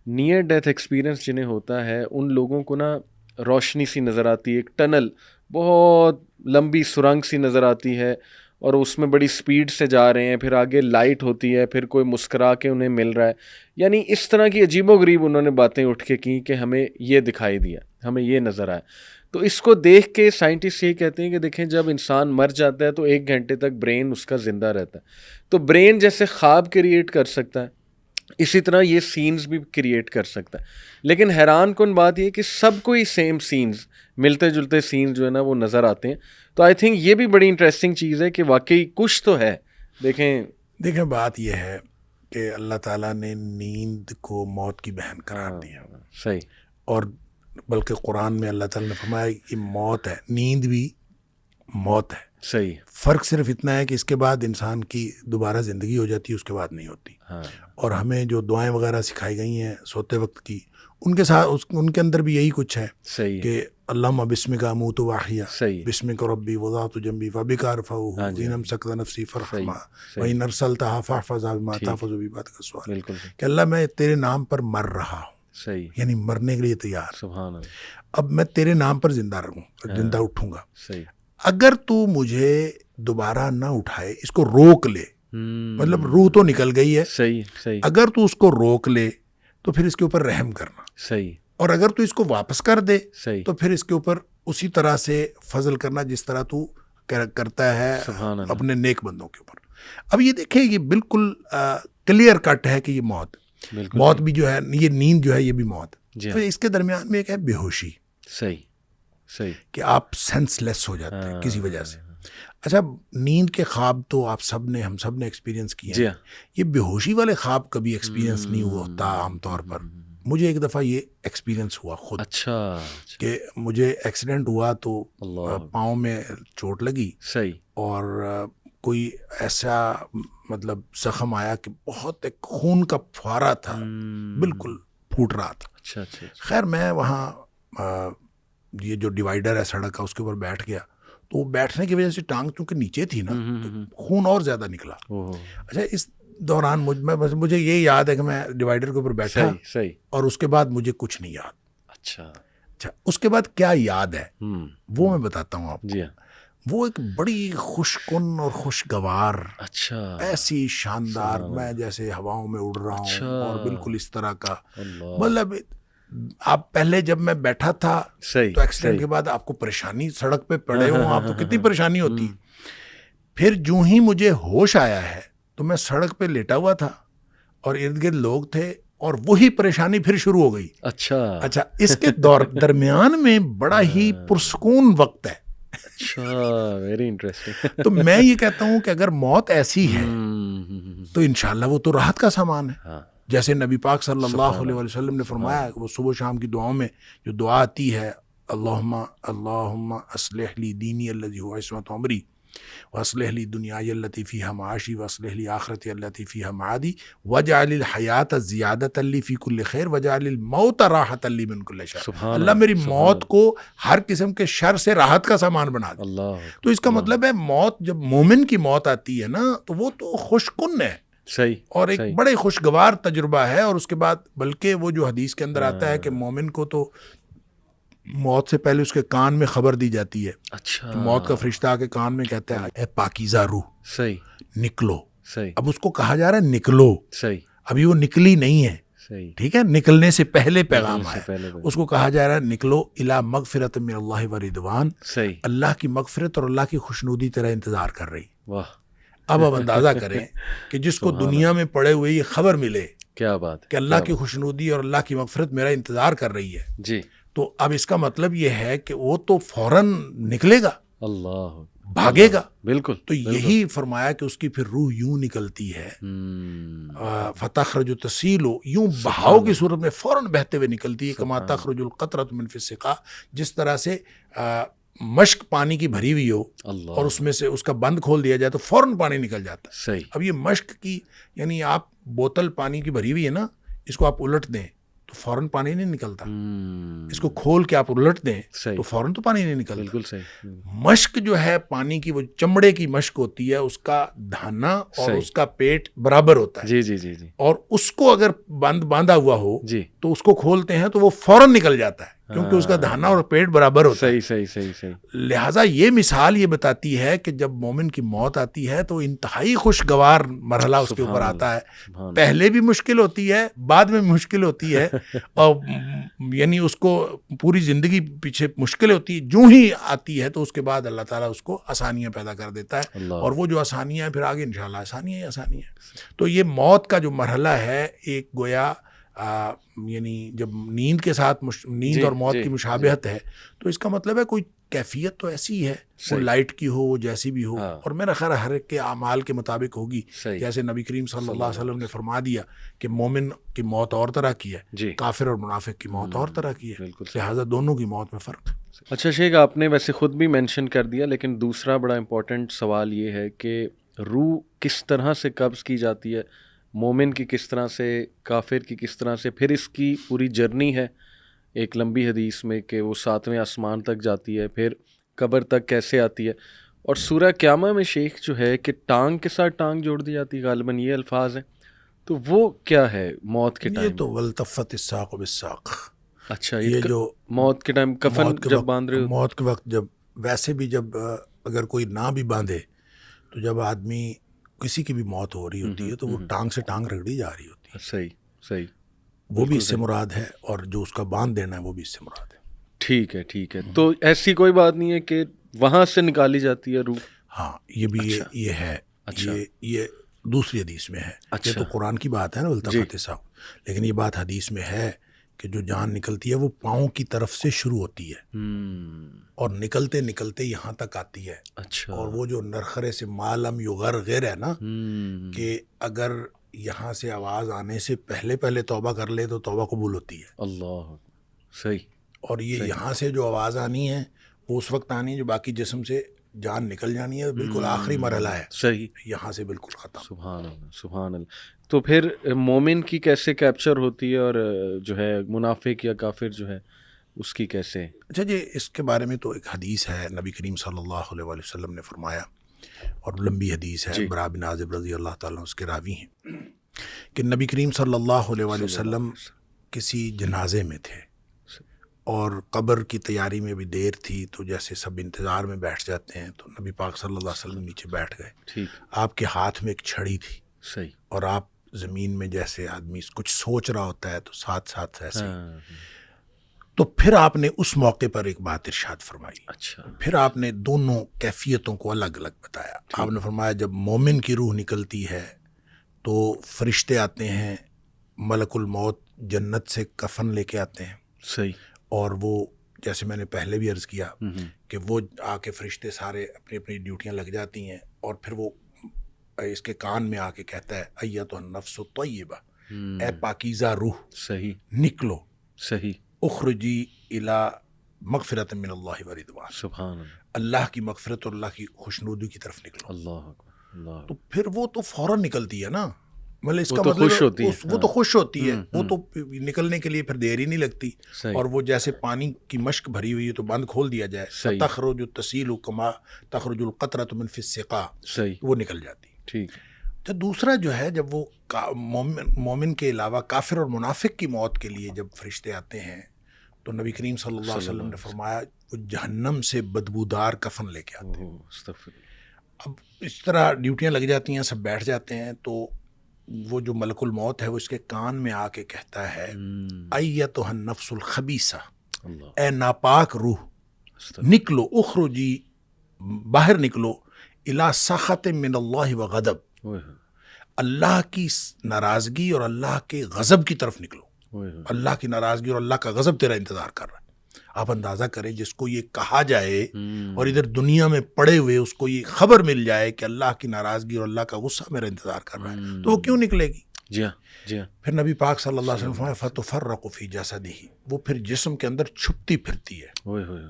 Speaker 1: نیئر ڈیتھ ایکسپیرئنس جنہیں ہوتا ہے ان لوگوں کو نا روشنی سی نظر آتی ہے, ایک ٹنل بہت لمبی سرنگ سی نظر آتی ہے اور اس میں بڑی سپیڈ سے جا رہے ہیں, پھر آگے لائٹ ہوتی ہے, پھر کوئی مسکرا کے انہیں مل رہا ہے. یعنی اس طرح کی عجیب و غریب انہوں نے باتیں اٹھ کے کی کہ ہمیں یہ دکھائی دیا, ہمیں یہ نظر آیا. تو اس کو دیکھ کے سائنٹسٹ یہ کہتے ہیں کہ دیکھیں جب انسان مر جاتا ہے تو 1 گھنٹے تک برین اس کا زندہ رہتا ہے. تو برین جیسے خواب کریٹ کر سکتا ہے اسی طرح یہ سینز بھی کریٹ کر سکتا ہے. لیکن حیران کن بات یہ کہ سب کو ہی سیم سینز, ملتے جلتے سینز جو ہے نا وہ نظر آتے ہیں. تو آئی تھنک یہ بھی بڑی انٹرسٹنگ چیز ہے کہ واقعی کچھ تو ہے. دیکھیں
Speaker 2: بات یہ ہے کہ اللہ تعالیٰ نے نیند کو موت کی بہن قرار دیا.
Speaker 1: صحیح.
Speaker 2: اور بلکہ قرآن میں اللہ تعالیٰ نے فرمایا یہ موت ہے, نیند بھی موت ہے.
Speaker 1: صحیح.
Speaker 2: فرق صرف اتنا ہے کہ اس کے بعد انسان کی دوبارہ زندگی ہو جاتی ہے, اس کے بعد نہیں ہوتی. اور ہمیں جو دعائیں وغیرہ سکھائی گئی ہیں سوتے وقت کی, ان کے ساتھ ان کے اندر بھی یہی کچھ ہے.
Speaker 1: صحیح.
Speaker 2: کہ اللہم بسمک اموت واحیا, بسمک ربی وضعت جنبی فبک ارفعہ ان امسکت نفسی فرحمہ وان ارسلتها فاحفظها بما تحفظ بعبادک الصالحین. کہ اللہ میں تیرے نام پر مر رہا ہوں.
Speaker 1: صحیح.
Speaker 2: یعنی مرنے کے لیے تیار.
Speaker 1: سبحان اللہ.
Speaker 2: اب میں تیرے نام پر زندہ رہوں, زندہ اٹھوں گا.
Speaker 1: صحیح.
Speaker 2: اگر تو مجھے دوبارہ نہ اٹھائے, اس کو روک لے, مطلب روح تو نکل گئی ہے.
Speaker 1: صحیح. صحیح.
Speaker 2: اگر تو اس کو روک لے تو پھر اس کے اوپر رحم کرنا.
Speaker 1: صحیح.
Speaker 2: اور اگر تو اس کو واپس کر دے
Speaker 1: صحیح.
Speaker 2: تو پھر اس کے اوپر اسی طرح سے فضل کرنا جس طرح تو کرتا ہے اپنے نیک بندوں کے اوپر. اب یہ دیکھیں یہ بالکل کلیئر کٹ ہے کہ یہ موت بھی جو ہے, یہ نیند جو ہے یہ بھی موت. تو اس کے درمیان میں ایک ہے بے ہوشی.
Speaker 1: صحیح. صحیح.
Speaker 2: کہ آپ سینس لیس ہو جاتے ہیں کسی وجہ سے. اچھا, نیند کے خواب تو آپ سب نے, ہم سب نے ایکسپیرینس کیے ہیں. یہ بے ہوشی والے خواب کبھی ایکسپیرینس نہیں ہوتا عام طور پر. مجھے ایک دفعہ یہ ایکسپیرینس ہوا خود.
Speaker 1: اچھا.
Speaker 2: کہ مجھے ایکسیڈنٹ ہوا تو پاؤں میں چوٹ لگی.
Speaker 1: صحیح.
Speaker 2: اور کوئی ایسا مطلب زخم آیا کہ بہت ایک خون کا فوارہ تھا, بالکل پھوٹ رہا تھا.
Speaker 1: اچھا اچھا.
Speaker 2: خیر میں وہاں یہ جو ڈیوائیڈر ہے سڑک کا اس کے اوپر بیٹھ گیا, تو وہ بیٹھنے کی وجہ سے ٹانگ چونکہ نیچے تھی نا تو خون اور زیادہ نکلا. اچھا, اس دوران مجھے یہ یاد ہے کہ میں ڈیوائیڈر کے اوپر بیٹھا اور اس کے بعد مجھے کچھ نہیں یاد. اچھا, اس کے بعد کیا یاد ہے وہ میں بتاتا ہوں آپ کو. وہ ایک بڑی خوش کن اور خوشگوار,
Speaker 1: اچھا,
Speaker 2: ایسی شاندار, میں جیسے ہواؤں میں اڑ رہا ہوں اور بالکل اس طرح کا. مطلب آپ پہلے جب میں بیٹھا تھا تو ایکسیڈنٹ کے بعد آپ کو پریشانی, سڑک پہ پڑے ہوں آپ تو کتنی پریشانی ہوتی. پھر جو ہی مجھے ہوش آیا ہے تو میں سڑک پہ لیٹا ہوا تھا اور ارد گرد لوگ تھے اور وہی پریشانی پھر شروع ہو گئی. اچھا, اس کے درمیان میں بڑا ہی پرسکون وقت ہے.
Speaker 1: اچھا, ویری انٹرسٹنگ.
Speaker 2: تو میں یہ کہتا ہوں کہ اگر موت ایسی ہے تو انشاءاللہ وہ تو راحت کا سامان ہے. جیسے نبی پاک صلی اللہ علیہ وسلم نے فرمایا, وہ صبح شام کی دعاؤں میں جو دعا آتی ہے, اللہم اصلح لی دینی الذی هو عصمت امری واصلح لی دنیای التی فیہا معاشی واصلح لی آخرتی التی فیہا معادی واجعل الحیات زیادۃ لی فی کل خیر واجعل الموت راحۃ لی من کل شر. اللہ میری موت کو ہر قسم کے شر سے راحت کا سامان بنا دے. تو اس کا مطلب ہے موت, جب مومن کی موت آتی ہے نا تو وہ تو خوش کن ہے.
Speaker 1: صحیح.
Speaker 2: اور ایک بڑے خوشگوار تجربہ ہے. اور اس کے بعد بلکہ وہ جو حدیث کے اندر آتا ہے کہ مومن کو تو موت سے پہلے اس کے کان میں خبر دی جاتی ہے.
Speaker 1: اچھا.
Speaker 2: موت کا فرشتہ آ کے کان میں کہتا ہے اے پاکیزہ روح,
Speaker 1: صحیح,
Speaker 2: نکلو.
Speaker 1: صحیح.
Speaker 2: اب اس کو کہا جا رہا ہے نکلو.
Speaker 1: صحیح.
Speaker 2: ابھی وہ نکلی نہیں ہے.
Speaker 1: صحیح.
Speaker 2: ٹھیک ہے, نکلنے سے پہلے پیغام آیا. اس کو کہا جا رہا ہے نکلو الی مغفرۃ من اللہ و رضوان.
Speaker 1: صحیح.
Speaker 2: اللہ کی مغفرت اور اللہ کی خوشنودی تیرا انتظار کر رہی.
Speaker 1: واہ.
Speaker 2: اب اندازہ کریں کہ جس کو دنیا میں پڑے ہوئے یہ خبر ملے,
Speaker 1: کیا بات,
Speaker 2: کہ اللہ کی خوشنودی اور اللہ کی مغفرت میرا انتظار کر رہی ہے.
Speaker 1: جی.
Speaker 2: تو اب اس کا مطلب یہ ہے کہ وہ تو فوراً نکلے گا.
Speaker 1: اللہ.
Speaker 2: بھاگے گا.
Speaker 1: بالکل.
Speaker 2: تو یہی فرمایا کہ اس کی پھر روح یوں نکلتی ہے, فتخرج تسیل, یوں بہاؤ کی صورت میں فوراً بہتے ہوئے نکلتی ہے, کما تخرج القطرۃ من فی السقا, جس طرح سے مشک پانی کی بھری ہوئی ہو اور اس میں سے اس کا بند کھول دیا جائے تو فوراً پانی نکل جاتا ہے.
Speaker 1: صحیح.
Speaker 2: اب یہ مشک کی یعنی آپ بوتل پانی کی بھری ہوئی ہے نا, اس کو آپ الٹ دیں تو فوراً پانی نہیں نکلتا. اس کو کھول کے آپ الٹ دیں تو فوراً تو پانی نہیں نکلتا.
Speaker 1: بالکل صحیح.
Speaker 2: مشک جو ہے پانی کی, وہ چمڑے کی مشک ہوتی ہے, اس کا دھانا اور اس کا پیٹ برابر ہوتا ہے.
Speaker 1: جی جی جی جی.
Speaker 2: اور اس کو اگر باندھا ہوا ہو
Speaker 1: جی
Speaker 2: تو اس کو کھولتے ہیں تو وہ فوراً نکل جاتا ہے, کیونکہ اس کا دھانا اور پیٹ برابر ہوتا ہے.
Speaker 1: صحیح صحیح صحیح صحیح.
Speaker 2: لہٰذا یہ مثال یہ بتاتی ہے کہ جب مومن کی موت آتی ہے تو انتہائی خوشگوار مرحلہ اس کے اوپر آتا ہے. پہلے بھی مشکل ہوتی ہے, بعد میں مشکل ہوتی ہے, اور یعنی اس کو پوری زندگی پیچھے مشکل ہوتی ہے. جو ہی آتی ہے تو اس کے بعد اللہ تعالیٰ اس کو آسانیاں پیدا کر دیتا ہے, اور وہ جو آسانیاں ہیں پھر آگے انشاءاللہ آسانیاں ہی آسانیاں. تو یہ موت کا جو مرحلہ ہے ایک گویا یعنی جب نیند کے ساتھ نیند اور موت کی مشابہت ہے تو اس کا مطلب ہے کوئی کیفیت تو ایسی ہے, وہ لائٹ کی ہو, وہ جیسی بھی ہو, اور میرا خیال ہر ایک کے اعمال کے مطابق ہوگی. جیسے نبی کریم صلی اللہ علیہ وسلم نے فرما دیا کہ مومن کی موت اور طرح کی ہے, کافر اور منافق کی موت اور طرح کی ہے, لہٰذا دونوں کی موت میں فرق ہے.
Speaker 1: اچھا شیخ, آپ نے ویسے خود بھی مینشن کر دیا, لیکن دوسرا بڑا امپورٹنٹ سوال یہ ہے کہ روح کس طرح سے قبض کی جاتی ہے, مومن کی کس طرح سے, کافر کی کس طرح سے, پھر اس کی پوری جرنی ہے ایک لمبی حدیث میں کہ وہ 7ویں آسمان تک جاتی ہے, پھر قبر تک کیسے آتی ہے, اور سورہ قیامہ میں شیخ جو ہے کہ ٹانگ کے ساتھ ٹانگ جوڑ دی جاتی ہے, غالباً یہ الفاظ ہیں, تو وہ کیا ہے موت کے ٹائم؟
Speaker 2: یہ تو والتفت الساق بالساق.
Speaker 1: اچھا,
Speaker 2: یہ جو
Speaker 1: موت کے ٹائم کفن جب باندھ رہے ہو,
Speaker 2: موت کے وقت جب ویسے بھی جب اگر کوئی نہ بھی باندھے تو جب آدمی کسی کی بھی موت ہو رہی ہوتی ہے تو وہ ٹانگ سے ٹانگ رگڑی جا رہی ہوتی ہے.
Speaker 1: صحیح صحیح,
Speaker 2: وہ بھی اس سے مراد ہے, اور جو اس کا باندھ دینا ہے وہ بھی اس سے مراد ہے.
Speaker 1: ٹھیک ہے ٹھیک ہے. تو ایسی کوئی بات نہیں ہے کہ وہاں سے نکالی جاتی ہے روح؟
Speaker 2: ہاں, یہ بھی یہ ہے. یہ دوسری حدیث میں ہے. یہ تو قرآن کی بات ہے نا والتفت الساق, لیکن یہ بات حدیث میں ہے کہ جو جان نکلتی ہے وہ پاؤں کی طرف سے شروع ہوتی ہے اور نکلتے نکلتے یہاں تک آتی ہے.
Speaker 1: اچھا.
Speaker 2: اور وہ جو نرخرے سے معلم یغرغر ہے نا, کہ اگر یہاں سے آواز آنے سے پہلے توبہ کر لے تو توبہ قبول ہوتی ہے.
Speaker 1: اللہ, صحیح.
Speaker 2: اور یہ یہاں سے جو آواز آنی ہے وہ اس وقت آنی ہے جو باقی جسم سے جان نکل جانی ہے, بالکل آخری مرحلہ ہے.
Speaker 1: صحیح.
Speaker 2: یہاں سے بالکل ختم.
Speaker 1: سبحان اللہ سبحان اللہ. تو پھر مومن کی کیسے کیپچر ہوتی ہے, اور جو ہے منافق یا کافر جو ہے اس کی کیسے؟
Speaker 2: اچھا جی, اس کے بارے میں تو ایک حدیث ہے, نبی کریم صلی اللہ علیہ وسلم نے فرمایا, اور لمبی حدیث ہے, برا بن عازب رضی اللہ تعالیٰ اس کے راوی ہیں, کہ نبی کریم صلی اللہ علیہ وسلم کسی جنازے میں تھے اور قبر کی تیاری میں بھی دیر تھی, تو جیسے سب انتظار میں بیٹھ جاتے ہیں, تو نبی پاک صلی اللہ علیہ وسلم نیچے بیٹھ گئے. آپ کے ہاتھ میں ایک چھڑی تھی.
Speaker 1: صحیح.
Speaker 2: اور آپ زمین میں جیسے آدمی کچھ سوچ رہا ہوتا ہے تو ساتھ ساتھ ایسے. تو پھر آپ نے اس موقع پر ایک بات ارشاد فرمائی.
Speaker 1: اچھا.
Speaker 2: پھر آپ نے دونوں کیفیتوں کو الگ الگ بتایا. آپ نے فرمایا جب مومن کی روح نکلتی ہے تو فرشتے آتے ہیں, ملک الموت جنت سے کفن لے کے آتے ہیں.
Speaker 1: صحیح.
Speaker 2: اور وہ جیسے میں نے پہلے بھی عرض کیا کہ وہ آ کے فرشتے سارے اپنی اپنی ڈیوٹیاں لگ جاتی ہیں, اور پھر وہ اس کے کان میں آ کے کہتا ہے ایتھا النفس الطیبہ, اے پاکیزہ روح,
Speaker 1: صحیح,
Speaker 2: نکلو.
Speaker 1: صحیح.
Speaker 2: اخرجی الی مغفرۃ من اللہ و رضوان,
Speaker 1: سبحان اللہ,
Speaker 2: اللہ کی مغفرت اور اللہ کی خوشنودی کی طرف نکلو.
Speaker 1: اللہ اللہ.
Speaker 2: تو پھر وہ تو فوراً نکلتی ہے نا, مطلب اس کا
Speaker 1: مطلب
Speaker 2: خوش ہوتی ہے, وہ تو خوش ہوتی ہے, وہ تو نکلنے کے لیے پھر دیر ہی نہیں لگتی. اور وہ جیسے پانی کی مشک بھری ہوئی ہے تو بند کھول دیا جائے, تخرج تسیل کما تخرج القطرۃ من فی السقا, وہ نکل جاتی.
Speaker 1: ٹھیک.
Speaker 2: تو دوسرا جو ہے, جب وہ مومن کے علاوہ کافر اور منافق کی موت کے لیے جب فرشتے آتے ہیں تو نبی کریم صلی اللہ علیہ وسلم نے فرمایا وہ جہنم سے بدبودار کفن لے کے آتے ہیں. اب اس طرح ڈیوٹیاں لگ جاتی ہیں, سب بیٹھ جاتے ہیں, تو وہ جو ملک الموت ہے وہ اس کے کان میں آ کے کہتا ہے ایتھا النفس الخبیثہ, اے ناپاک روح, نکلو, اخرجی, باہر نکلو, الی سخط من اللہ و غضب, اللہ کی ناراضگی اور اللہ کے غضب کی طرف نکلو. اللہ کی ناراضگی اور اللہ کا غضب تیرا انتظار کر رہا ہے. آپ اندازہ کریں جس کو یہ کہا جائے اور ادھر دنیا میں پڑے ہوئے اس کو یہ خبر مل جائے کہ اللہ کی ناراضگی اور اللہ کا غصہ میرا انتظار کر رہا ہے، تو وہ کیوں نکلے گی؟
Speaker 1: جی ہاں جی ہاں،
Speaker 2: پھر نبی پاک صلی اللہ علیہ وسلم فرمایا فَتُفَرَّقُ فِي جَسَدِهِ، وہ پھر جسم کے اندر چھپتی پھرتی ہے،
Speaker 1: اوئے ہوئے،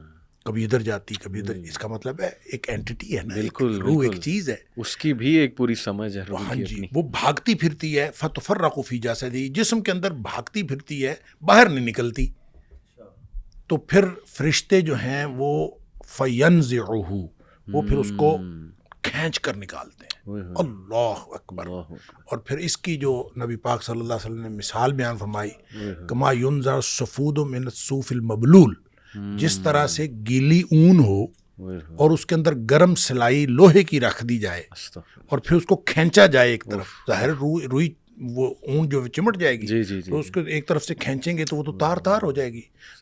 Speaker 2: کبھی ادھر جاتی کبھی ادھر، اس کا مطلب ہے ایک اینٹی ہے نا،
Speaker 1: بالکل
Speaker 2: روح ایک
Speaker 1: بالکل،
Speaker 2: چیز ہے،
Speaker 1: اس کی بھی ایک پوری سمجھ ہے روح
Speaker 2: ہاں
Speaker 1: کی
Speaker 2: جی،
Speaker 1: اپنی.
Speaker 2: وہ بھاگتی پھرتی ہے، فَتُفَرَّقُ فِي جَسَدِهِ، جسم کے اندر بھاگتی پھرتی ہے، باہر نہیں نکلتی. تو پھر فرشتے جو ہیں وہ فَيَنزِعُهُ، وہ پھر اس کو کھینچ کر نکالتے ہیں.
Speaker 1: اوئے ہوئے،
Speaker 2: اللہ اکبر.
Speaker 1: اللہ اکبر،
Speaker 2: اور پھر اس کی جو نبی پاک صلی اللہ علیہ وسلم نے مثال بیان فرمائی،
Speaker 1: اوئے ہوئے،
Speaker 2: کما ينزع الصفود من الصوف المبلول، جس طرح سے گیلی اون ہو
Speaker 1: اوئے ہوئے،
Speaker 2: اور اس کے اندر گرم سلائی لوہے کی رکھ دی جائے
Speaker 1: استغفر،
Speaker 2: اور پھر اس کو کھینچا جائے ایک طرف، ظاہر روئی وہ اون جو چمٹ جائے گی،
Speaker 1: جی جی جی،
Speaker 2: تو اس کو ایک طرف سے کھینچیں گے تو وہ تو تار تار ہو جائے گی.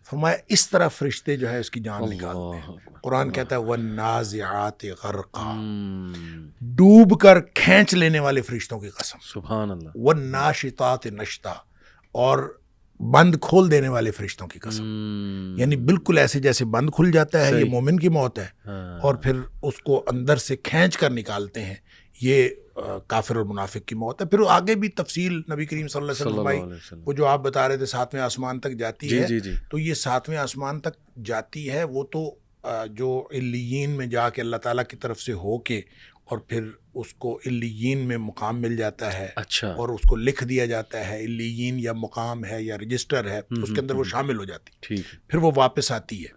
Speaker 2: فرمایا اس طرح فرشتے جو ہے اس کی جان نکالتے ہیں. قرآن کہتا ہے وَالنَّازِعَاتِ غَرْقًا، ڈوب کر کھینچ لینے والے فرشتوں کی قسم.
Speaker 1: سبحان اللہ،
Speaker 2: وَالنَّاشِطَاتِ نَشْطًا، اور بند کھول دینے والے فرشتوں کی قسم. یعنی بالکل ایسے جیسے بند کھل جاتا ہے، یہ مومن کی موت ہے، اور پھر اس کو اندر سے کھینچ کر نکالتے ہیں، یہ کافر اور منافق کی موت ہے. پھر آگے بھی تفصیل نبی کریم صلی اللہ علیہ وسلم فرمائی، وہ جو آپ بتا رہے تھے 7ویں آسمان تک جاتی ہے،
Speaker 1: جی جی،
Speaker 2: تو یہ 7ویں آسمان تک جاتی ہے، وہ تو جو علیین میں جا کے اللہ تعالیٰ کی طرف سے ہو کے اور پھر اس کو علیین میں مقام مل جاتا ہے،
Speaker 1: اچھا،
Speaker 2: اور اس کو لکھ دیا جاتا ہے، علیین یا مقام ہے یا رجسٹر ہے، اس کے اندر وہ شامل ہو جاتی،
Speaker 1: ٹھیک ہے،
Speaker 2: پھر وہ واپس آتی ہے.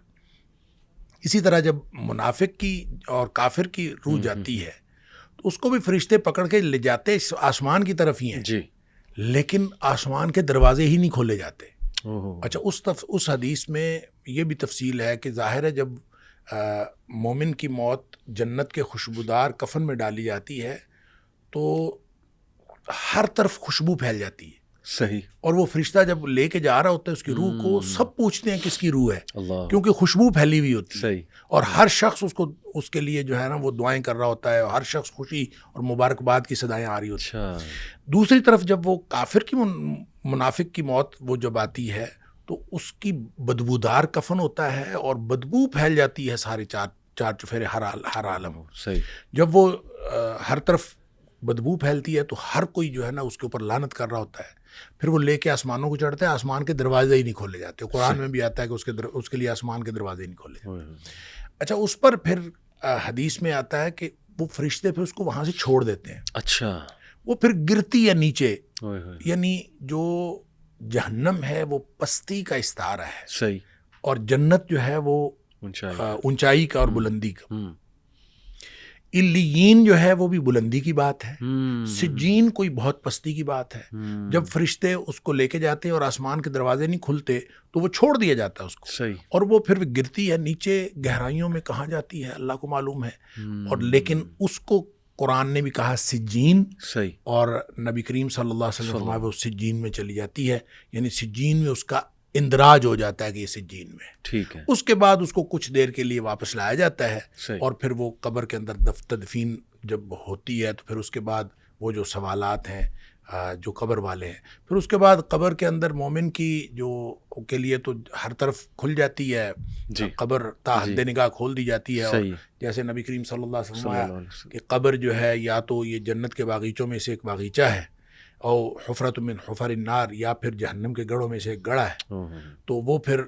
Speaker 2: اسی طرح جب منافق کی اور کافر کی روح جاتی ہے تو اس کو بھی فرشتے پکڑ کے لے جاتے اس آسمان کی طرف ہی ہیں،
Speaker 1: جی،
Speaker 2: لیکن آسمان کے دروازے ہی نہیں کھولے جاتے.
Speaker 1: اوہ،
Speaker 2: اچھا، اس حدیث میں یہ بھی تفصیل ہے کہ ظاہر ہے جب مومن کی موت جنت کے خوشبودار کفن میں ڈالی جاتی ہے تو ہر طرف خوشبو پھیل جاتی ہے،
Speaker 1: صحیح،
Speaker 2: اور وہ فرشتہ جب لے کے جا رہا ہوتا ہے اس کی روح کو، سب پوچھتے ہیں کس کی روح ہے،
Speaker 1: اللہ،
Speaker 2: کیونکہ خوشبو پھیلی ہوئی ہوتی ہے،
Speaker 1: صحیح،
Speaker 2: اور ہر شخص اس کے لیے جو ہے نا وہ دعائیں کر رہا ہوتا ہے، اور ہر شخص خوشی اور مبارکباد کی صدائیں آ رہی ہوتی ہیں.
Speaker 1: اچھا،
Speaker 2: دوسری طرف جب وہ کافر کی منافق کی موت وہ جب آتی ہے تو اس کی بدبودار کفن ہوتا ہے اور بدبو پھیل جاتی ہے سارے چار چفیرے ہر عالم.
Speaker 1: صحیح،
Speaker 2: جب وہ ہر طرف بدبو پھیلتی ہے تو ہر کوئی جو ہے نا اس کے اوپر لعنت کر رہا ہوتا ہے. پھر وہ لے کے آسمانوں کو چڑھتا ہے، آسمان کے دروازے ہی نہیں کھولے جاتے. قرآن میں بھی آتا ہے کہ اس کے لیے آسمان کے دروازے ہی نہیں کھولے جاتے. اچھا، اس پر پھر حدیث میں آتا ہے کہ وہ فرشتے پھر اس کو وہاں سے چھوڑ دیتے ہیں.
Speaker 1: اچھا،
Speaker 2: وہ پھر گرتی ہے نیچے،
Speaker 1: اوئے ہوئے،
Speaker 2: یعنی جو جہنم ہے وہ پستی کا استعارہ ہے،
Speaker 1: صحیح،
Speaker 2: اور جنت جو ہے وہ
Speaker 1: اونچائی،
Speaker 2: اونچائی کا اور بلندی کا. علیین جو ہے وہ بھی بلندی کی بات ہے، سجین کوئی بہت پستی کی بات ہے. جب فرشتے اس کو لے کے جاتے ہیں اور آسمان کے دروازے نہیں کھلتے تو وہ چھوڑ دیا جاتا ہے اس کو،
Speaker 1: صحیح،
Speaker 2: اور وہ پھر گرتی ہے نیچے گہرائیوں میں، کہاں جاتی ہے اللہ کو معلوم ہے. اور لیکن اس کو قرآن نے بھی کہا سجین،
Speaker 1: صحیح،
Speaker 2: اور نبی کریم صلی اللہ علیہ وسلم فرمایا وہ سجین میں چلی جاتی ہے، یعنی سجین میں اس کا اندراج ہو جاتا ہے کہ یہ سجین میں.
Speaker 1: ٹھیک ہے،
Speaker 2: اس کے بعد اس کو کچھ دیر کے لیے واپس لایا جاتا ہے،
Speaker 1: صحیح،
Speaker 2: اور پھر وہ قبر کے اندر تدفین جب ہوتی ہے تو پھر اس کے بعد وہ جو سوالات ہیں جو قبر والے ہیں، پھر اس کے بعد قبر کے اندر مومن کی جو کے لیے تو ہر طرف کھل جاتی ہے،
Speaker 1: جی،
Speaker 2: قبر تا حد نگاہ کھول دی جاتی ہے. اور
Speaker 1: صحیح،
Speaker 2: جیسے نبی کریم صلی اللہ علیہ وسلم
Speaker 1: صلی اللہ
Speaker 2: فرمایا
Speaker 1: علیہ وسلم،
Speaker 2: کہ قبر جو ہے یا تو یہ جنت کے باغیچوں میں سے ایک باغیچہ ہے، اور حفرت من حفر النار، یا پھر جہنم کے گڑھوں میں سے ایک گڑھا ہے.
Speaker 1: اوہ،
Speaker 2: تو وہ پھر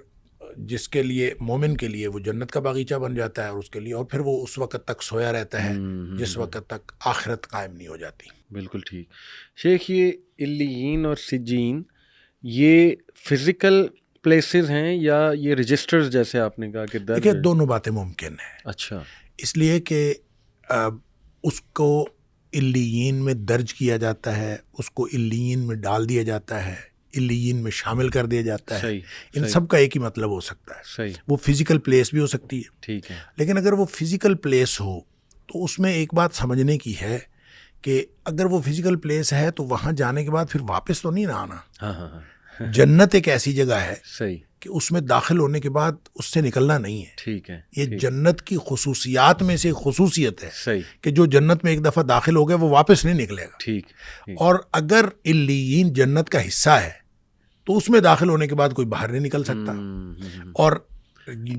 Speaker 2: جس کے لیے مومن کے لیے وہ جنت کا باغیچہ بن جاتا ہے، اور اس کے لیے، اور پھر وہ اس وقت تک سویا رہتا ہے جس وقت تک آخرت قائم نہیں ہو جاتی.
Speaker 1: بالکل ٹھیک. شیخ، یہ علیین اور سجین یہ فزیکل پلیسز ہیں یا یہ رجسٹرز جیسے آپ نے کہا کہ درج؟
Speaker 2: دیکھیے، دونوں باتیں ممکن ہیں.
Speaker 1: اچھا،
Speaker 2: اس لیے کہ اس کو علیین میں درج کیا جاتا ہے، اس کو علیین میں ڈال دیا جاتا ہے، علیین میں شامل کر دیا جاتا ہے.
Speaker 1: صحیح،
Speaker 2: ان سب کا ایک ہی مطلب ہو سکتا ہے.
Speaker 1: صحیح،
Speaker 2: وہ فزیکل پلیس بھی ہو سکتی ہے،
Speaker 1: ٹھیک ہے،
Speaker 2: لیکن اگر وہ فزیکل پلیس ہو تو اس میں ایک بات سمجھنے کی ہے کہ اگر وہ فزیکل پلیس ہے تو وہاں جانے کے بعد پھر واپس تو نہیں نہ آنا.
Speaker 1: ہاں ہاں ہاں،
Speaker 2: جنت ایک ایسی جگہ ہے
Speaker 1: صحیح،
Speaker 2: کہ اس میں داخل ہونے کے بعد اس سے نکلنا نہیں ہے.
Speaker 1: ٹھیک ہے،
Speaker 2: یہ جنت کی خصوصیات میں سے ایک خصوصیت ہے
Speaker 1: صحیح،
Speaker 2: کہ جو جنت میں ایک دفعہ داخل ہو گیا وہ واپس نہیں نکلے گا.
Speaker 1: ٹھیک،
Speaker 2: اور اگر علیین جنت کا حصہ ہے تو اس میں داخل ہونے کے بعد کوئی باہر نہیں نکل سکتا. اور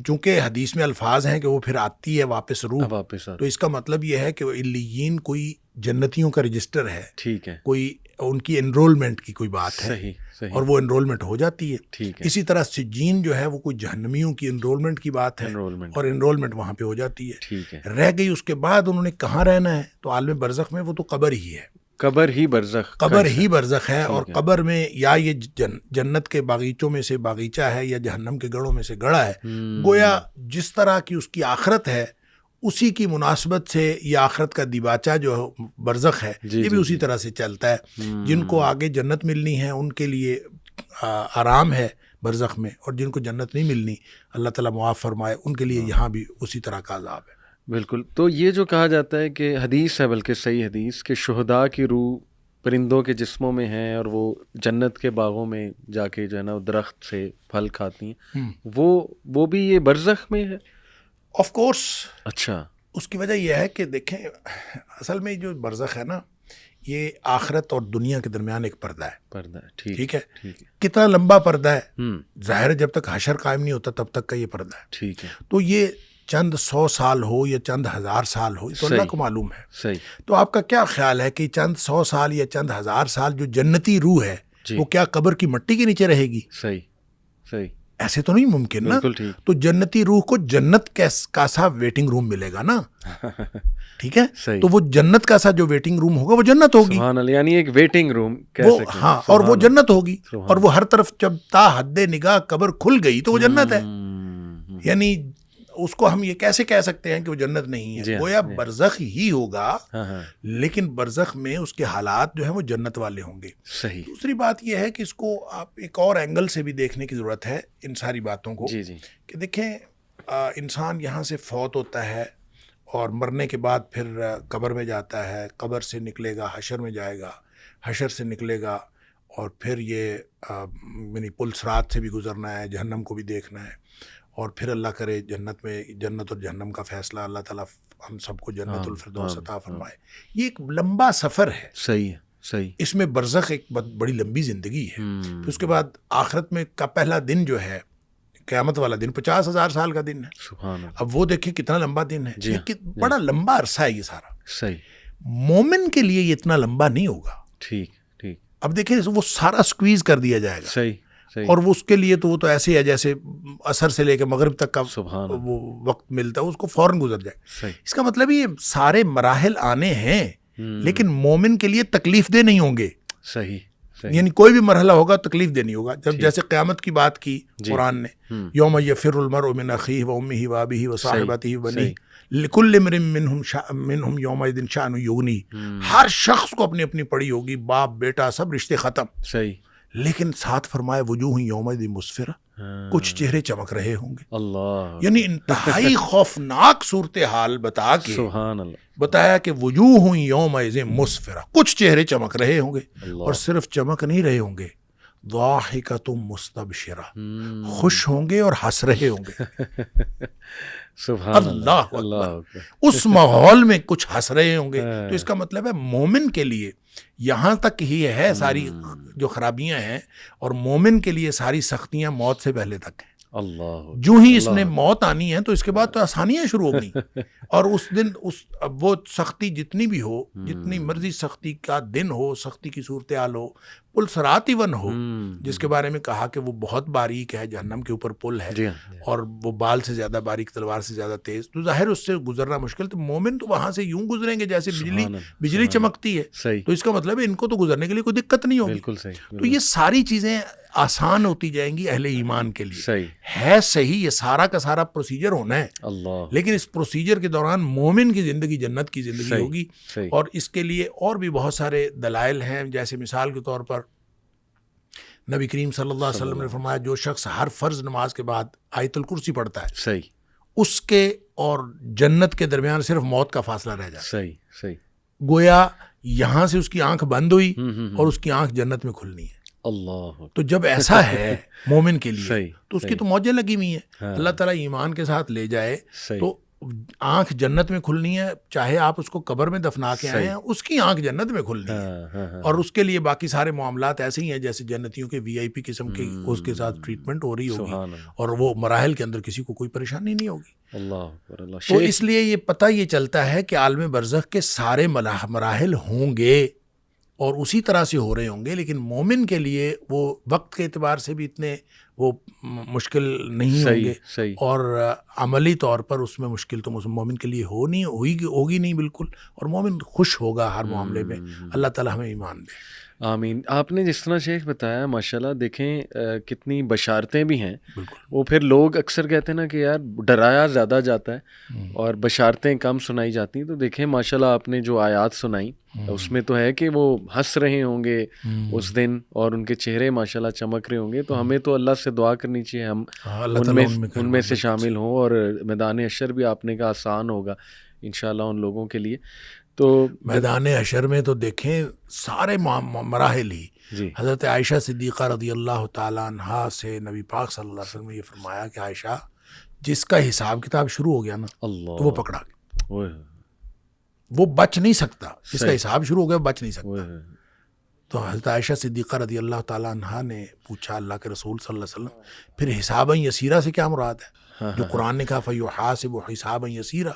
Speaker 2: چونکہ حدیث میں الفاظ ہیں کہ وہ پھر آتی ہے واپس روح،
Speaker 1: واپس
Speaker 2: تو اس کا مطلب یہ ہے کہ علیین کوئی جنتیوں کا رجسٹر ہے،
Speaker 1: ٹھیک ہے،
Speaker 2: کوئی ان کی انرولمنٹ کی کوئی بات ہے،
Speaker 1: صحیح صحیح،
Speaker 2: اور وہ انرولمنٹ ہو جاتی ہے.
Speaker 1: ٹھیک ہے،
Speaker 2: اسی طرح سجین جو ہے وہ کوئی جہنمیوں کی انرولمنٹ کی بات ہے،
Speaker 1: انرولمنٹ،
Speaker 2: اور انرولمنٹ وہاں پہ ہو جاتی ہے.
Speaker 1: ٹھیک ہے.
Speaker 2: رہ گئی اس کے بعد انہوں نے کہاں رہنا ہے، تو عالم برزخ میں وہ تو قبر ہی ہے،
Speaker 1: قبر ہی برزخ،
Speaker 2: قبر ہی برزخ ہے.
Speaker 1: ٹھیک
Speaker 2: اور
Speaker 1: ہے.
Speaker 2: قبر میں یا یہ جنت کے باغیچوں میں سے باغیچہ ہے یا جہنم کے گڑھوں میں سے گڑھا ہے. گویا جس طرح کی اس کی آخرت ہے اسی کی مناسبت سے یہ آخرت کا دیباچہ جو برزخ ہے یہ بھی اسی طرح سے چلتا ہے. جن کو آگے جنت ملنی ہے ان کے لیے آرام ہے برزخ میں، اور جن کو جنت نہیں ملنی اللہ تعالیٰ معاف فرمائے ان کے لیے یہاں بھی اسی طرح کا عذاب ہے.
Speaker 1: بالکل. تو یہ جو کہا جاتا ہے کہ حدیث ہے، بلکہ صحیح حدیث، کہ شہداء کی روح پرندوں کے جسموں میں ہیں اور وہ جنت کے باغوں میں جا کے جو ہے نا درخت سے پھل کھاتی ہیں، وہ بھی یہ برزخ میں ہے.
Speaker 2: Of course.
Speaker 1: اچھا.
Speaker 2: اس کی وجہ یہ ہے کہ دیکھیں اصل میں جو برزخ ہے نا یہ آخرت اور دنیا کے درمیان ایک پردہ ہے.
Speaker 1: پردہ ہے،
Speaker 2: ٹھیک ہے.
Speaker 1: ٹھیک ہے.
Speaker 2: کتنا لمبا پردہ ہے، ظاہر ہے جب تک حشر قائم نہیں ہوتا تب تک کا یہ پردہ ہے.
Speaker 1: ٹھیک ہے.
Speaker 2: تو یہ چند 100 سال ہو یا چند 1000 سال ہو یہ تو اللہ کو معلوم ہے.
Speaker 1: صحیح.
Speaker 2: تو آپ کا کیا خیال ہے کہ چند 100 سال یا چند 1000 سال جو جنتی روح ہے وہ کیا قبر کی مٹی کے نیچے رہے گی؟
Speaker 1: صحیح صحیح.
Speaker 2: ایسے تو نہیں ممکن نا. تو جنتی روح کو جنت کا سا ویٹنگ روم ملے گا نا. ٹھیک ہے. تو وہ جنت کا سا جو ویٹنگ روم ہوگا وہ جنت ہوگی.
Speaker 1: سبحان اللہ. یعنی ایک ویٹنگ روم
Speaker 2: وہ، ہاں، اور وہ جنت ہوگی. اور وہ ہر طرف جب تا حد نگاہ قبر کھل گئی تو وہ جنت ہے. یعنی اس کو ہم یہ کیسے کہہ سکتے ہیں کہ وہ جنت نہیں ہے؟ گویا برزخ ہی ہوگا، لیکن برزخ میں اس کے حالات جو ہیں وہ جنت والے ہوں گے.
Speaker 1: صحیح.
Speaker 2: دوسری بات یہ ہے کہ اس کو آپ ایک اور اینگل سے بھی دیکھنے کی ضرورت ہے ان ساری باتوں کو. کہ دیکھیں انسان یہاں سے فوت ہوتا ہے اور مرنے کے بعد پھر قبر میں جاتا ہے، قبر سے نکلے گا حشر میں جائے گا، حشر سے نکلے گا اور پھر یہ یعنی پل صراط سے بھی گزرنا ہے، جہنم کو بھی دیکھنا ہے، اور پھر اللہ کرے جنت میں جنت اور جہنم کا فیصلہ، اللہ تعالیٰ ہم سب کو جنت الفردوس عطا فرمائے. یہ ایک لمبا سفر ہے.
Speaker 1: صحیح ہے. صحیح.
Speaker 2: اس میں برزخ ایک بڑی لمبی زندگی ہے. پھر اس کے بعد آخرت میں کا پہلا دن جو ہے قیامت والا دن 50,000 سال کا دن ہے.
Speaker 1: سبحان اللہ.
Speaker 2: اب وہ دیکھیں کتنا لمبا دن ہے. بڑا لمبا عرصہ ہے یہ سارا.
Speaker 1: صحیح.
Speaker 2: مومن کے لیے یہ اتنا لمبا نہیں ہوگا.
Speaker 1: ٹھیک ٹھیک.
Speaker 2: اب دیکھیں وہ سارا سکویز کر دیا جائے گا.
Speaker 1: صحیح.
Speaker 2: اور وہ اس کے لیے تو وہ تو ایسے ہے جیسے عصر سے لے کے مغرب تک کا وہ وقت ملتا ہے، اس کو فوراً گزر جائے. اس کا مطلب یہ سارے مراحل آنے ہیں لیکن مومن کے لیے تکلیف دہ نہیں ہوں گے.
Speaker 1: صحیح.
Speaker 2: یعنی کوئی بھی مرحلہ ہوگا تکلیف دہ نہیں ہوگا. جب جیسے قیامت کی بات کی قرآن نے، یوم یفر المرء من اخیہ وامہ وابیہ وصاحبتہ وبنیہ لکل امرئ منہم یومئذ شأن یغنیہ. ہر شخص کو اپنی اپنی پڑی ہوگی، باپ بیٹا سب رشتے ختم.
Speaker 1: صحیح.
Speaker 2: لیکن ساتھ فرمائے وجوہ یومئذ مسفرہ، کچھ چہرے چمک رہے ہوں گے.
Speaker 1: اللہ.
Speaker 2: یعنی انتہائی خوفناک صورتحال بتا کے
Speaker 1: سبحان اللہ
Speaker 2: بتایا کہ وجوہ یومئذ مسفرہ، کچھ چہرے چمک رہے ہوں گے. اور صرف چمک نہیں رہے ہوں گے، ضاحکۃ مستبشرہ، خوش ہوں گے اور ہنس رہے ہوں گے.
Speaker 1: سبحان
Speaker 2: اللہ
Speaker 1: اللہ.
Speaker 2: اس ماحول میں کچھ ہنس رہے ہوں گے. تو اس کا مطلب ہے مومن کے لیے یہاں تک ہی ہے ساری جو خرابیاں ہیں، اور مومن کے لیے ساری سختیاں موت سے پہلے تک ہیں.
Speaker 1: اللہ.
Speaker 2: جو ہی اس نے موت آنی ہے تو اس کے بعد تو آسانیاں شروع ہو گئی. اور اس دن وہ سختی جتنی بھی ہو، جتنی مرضی سختی کا دن ہو، سختی کی صورتحال ہو، پل صراط ایون ہو جس کے بارے میں کہا کہ وہ بہت باریک ہے، جہنم کے اوپر پل ہے اور وہ بال سے زیادہ باریک، تلوار سے زیادہ تیز، تو ظاہر اس سے گزرنا مشکل. تو مومن تو وہاں سے یوں گزریں گے جیسے بجلی چمکتی ہے. تو اس کا مطلب ہے ان کو تو گزرنے کے لیے کوئی دقت نہیں ہوگی.
Speaker 1: بالکل صحیح.
Speaker 2: تو یہ ساری چیزیں آسان ہوتی جائیں گی اہل ایمان کے لیے.
Speaker 1: صحیح
Speaker 2: ہے صحیح، یہ سارا کا سارا پروسیجر ہونا ہے.
Speaker 1: اللہ.
Speaker 2: لیکن اس پروسیجر کے دوران مومن کی زندگی جنت کی زندگی ہوگی. اور اس کے لیے اور بھی بہت سارے دلائل ہیں. جیسے مثال کے طور پر نبی کریم صلی اللہ علیہ وسلم نے فرمایا جو شخص ہر فرض نماز کے بعد آیت الکرسی پڑھتا ہے،
Speaker 1: صحیح،
Speaker 2: اس کے اور جنت کے درمیان صرف موت کا فاصلہ رہ جاتا ہے.
Speaker 1: صحیح صحیح.
Speaker 2: گویا یہاں سے اس کی آنکھ بند ہوئی اور اس کی آنکھ جنت میں کھلنی ہے.
Speaker 1: اللہ.
Speaker 2: تو جب ایسا ہے مومن کے لیے
Speaker 1: صحیح،
Speaker 2: تو اس کی تو موجیں لگی ہوئی ہیں. اللہ تعالیٰ ایمان کے ساتھ لے جائے تو آنکھ جنت میں کھلنی ہے، چاہے آپ اس کو قبر میں دفنا کے آئے ہیں، اس کی آنکھ جنت میں کھلنی ہے، اور اس کے لیے باقی سارے معاملات ایسے ہی ہیں جیسے جنتیوں کے VIP قسم کے اس کے ساتھ ٹریٹمنٹ ہو رہی ہوگی، اور وہ مراحل کے اندر کسی کو کوئی پریشانی نہیں ہوگی۔ تو اس لیے یہ پتہ یہ چلتا ہے کہ عالم برزخ کے سارے مراحل ہوں گے اور اسی طرح سے ہو رہے ہوں گے، لیکن مومن کے لیے وہ وقت کے اعتبار سے بھی اتنے وہ مشکل نہیں ہوں گے، اور عملی طور پر اس میں مشکل تو مومن کے لیے ہوگی نہیں بالکل، اور مومن خوش ہوگا ہر معاملے میں۔ اللہ تعالی ہمیں ایمان دے،
Speaker 1: آمین۔ آپ نے جس طرح شیخ بتایا ماشاءاللہ، دیکھیں کتنی بشارتیں بھی ہیں، وہ پھر لوگ اکثر کہتے ہیں نا کہ یار ڈرایا زیادہ جاتا ہے اور بشارتیں کم سنائی جاتی ہیں، تو دیکھیں ماشاءاللہ آپ نے جو آیات سنائی اس میں تو ہے کہ وہ ہنس رہے ہوں گے اس دن اور ان کے چہرے ماشاءاللہ چمک رہے ہوں گے، تو ہمیں تو اللہ سے دعا کرنی چاہیے ہم ان میں سے شامل ہوں، اور میدان حشر بھی آپ نے کہا آسان ہوگا انشاءاللہ ان لوگوں کے لیے۔ تو
Speaker 2: میدان حشر میں تو دیکھیں سارے مراحل ہی، حضرت عائشہ صدیقہ رضی اللہ تعالیٰ عنہا سے نبی پاک صلی اللہ علیہ وسلم نے یہ فرمایا کہ عائشہ جس کا حساب کتاب شروع ہو گیا نا تو وہ پکڑا گیا، وہ بچ نہیں سکتا، جس کا حساب شروع ہو گیا وہ بچ نہیں سکتا۔ تو حضرت عائشہ صدیقہ رضی اللہ تعالیٰ عنہا نے پوچھا اللہ کے رسول صلی اللہ علیہ وسلم پھر حساباً یسیرہ سے کیا مراد ہے؟ جو قرآن نے کہا فَيُحَاسِبُ حِسَابًا يَسِيرًا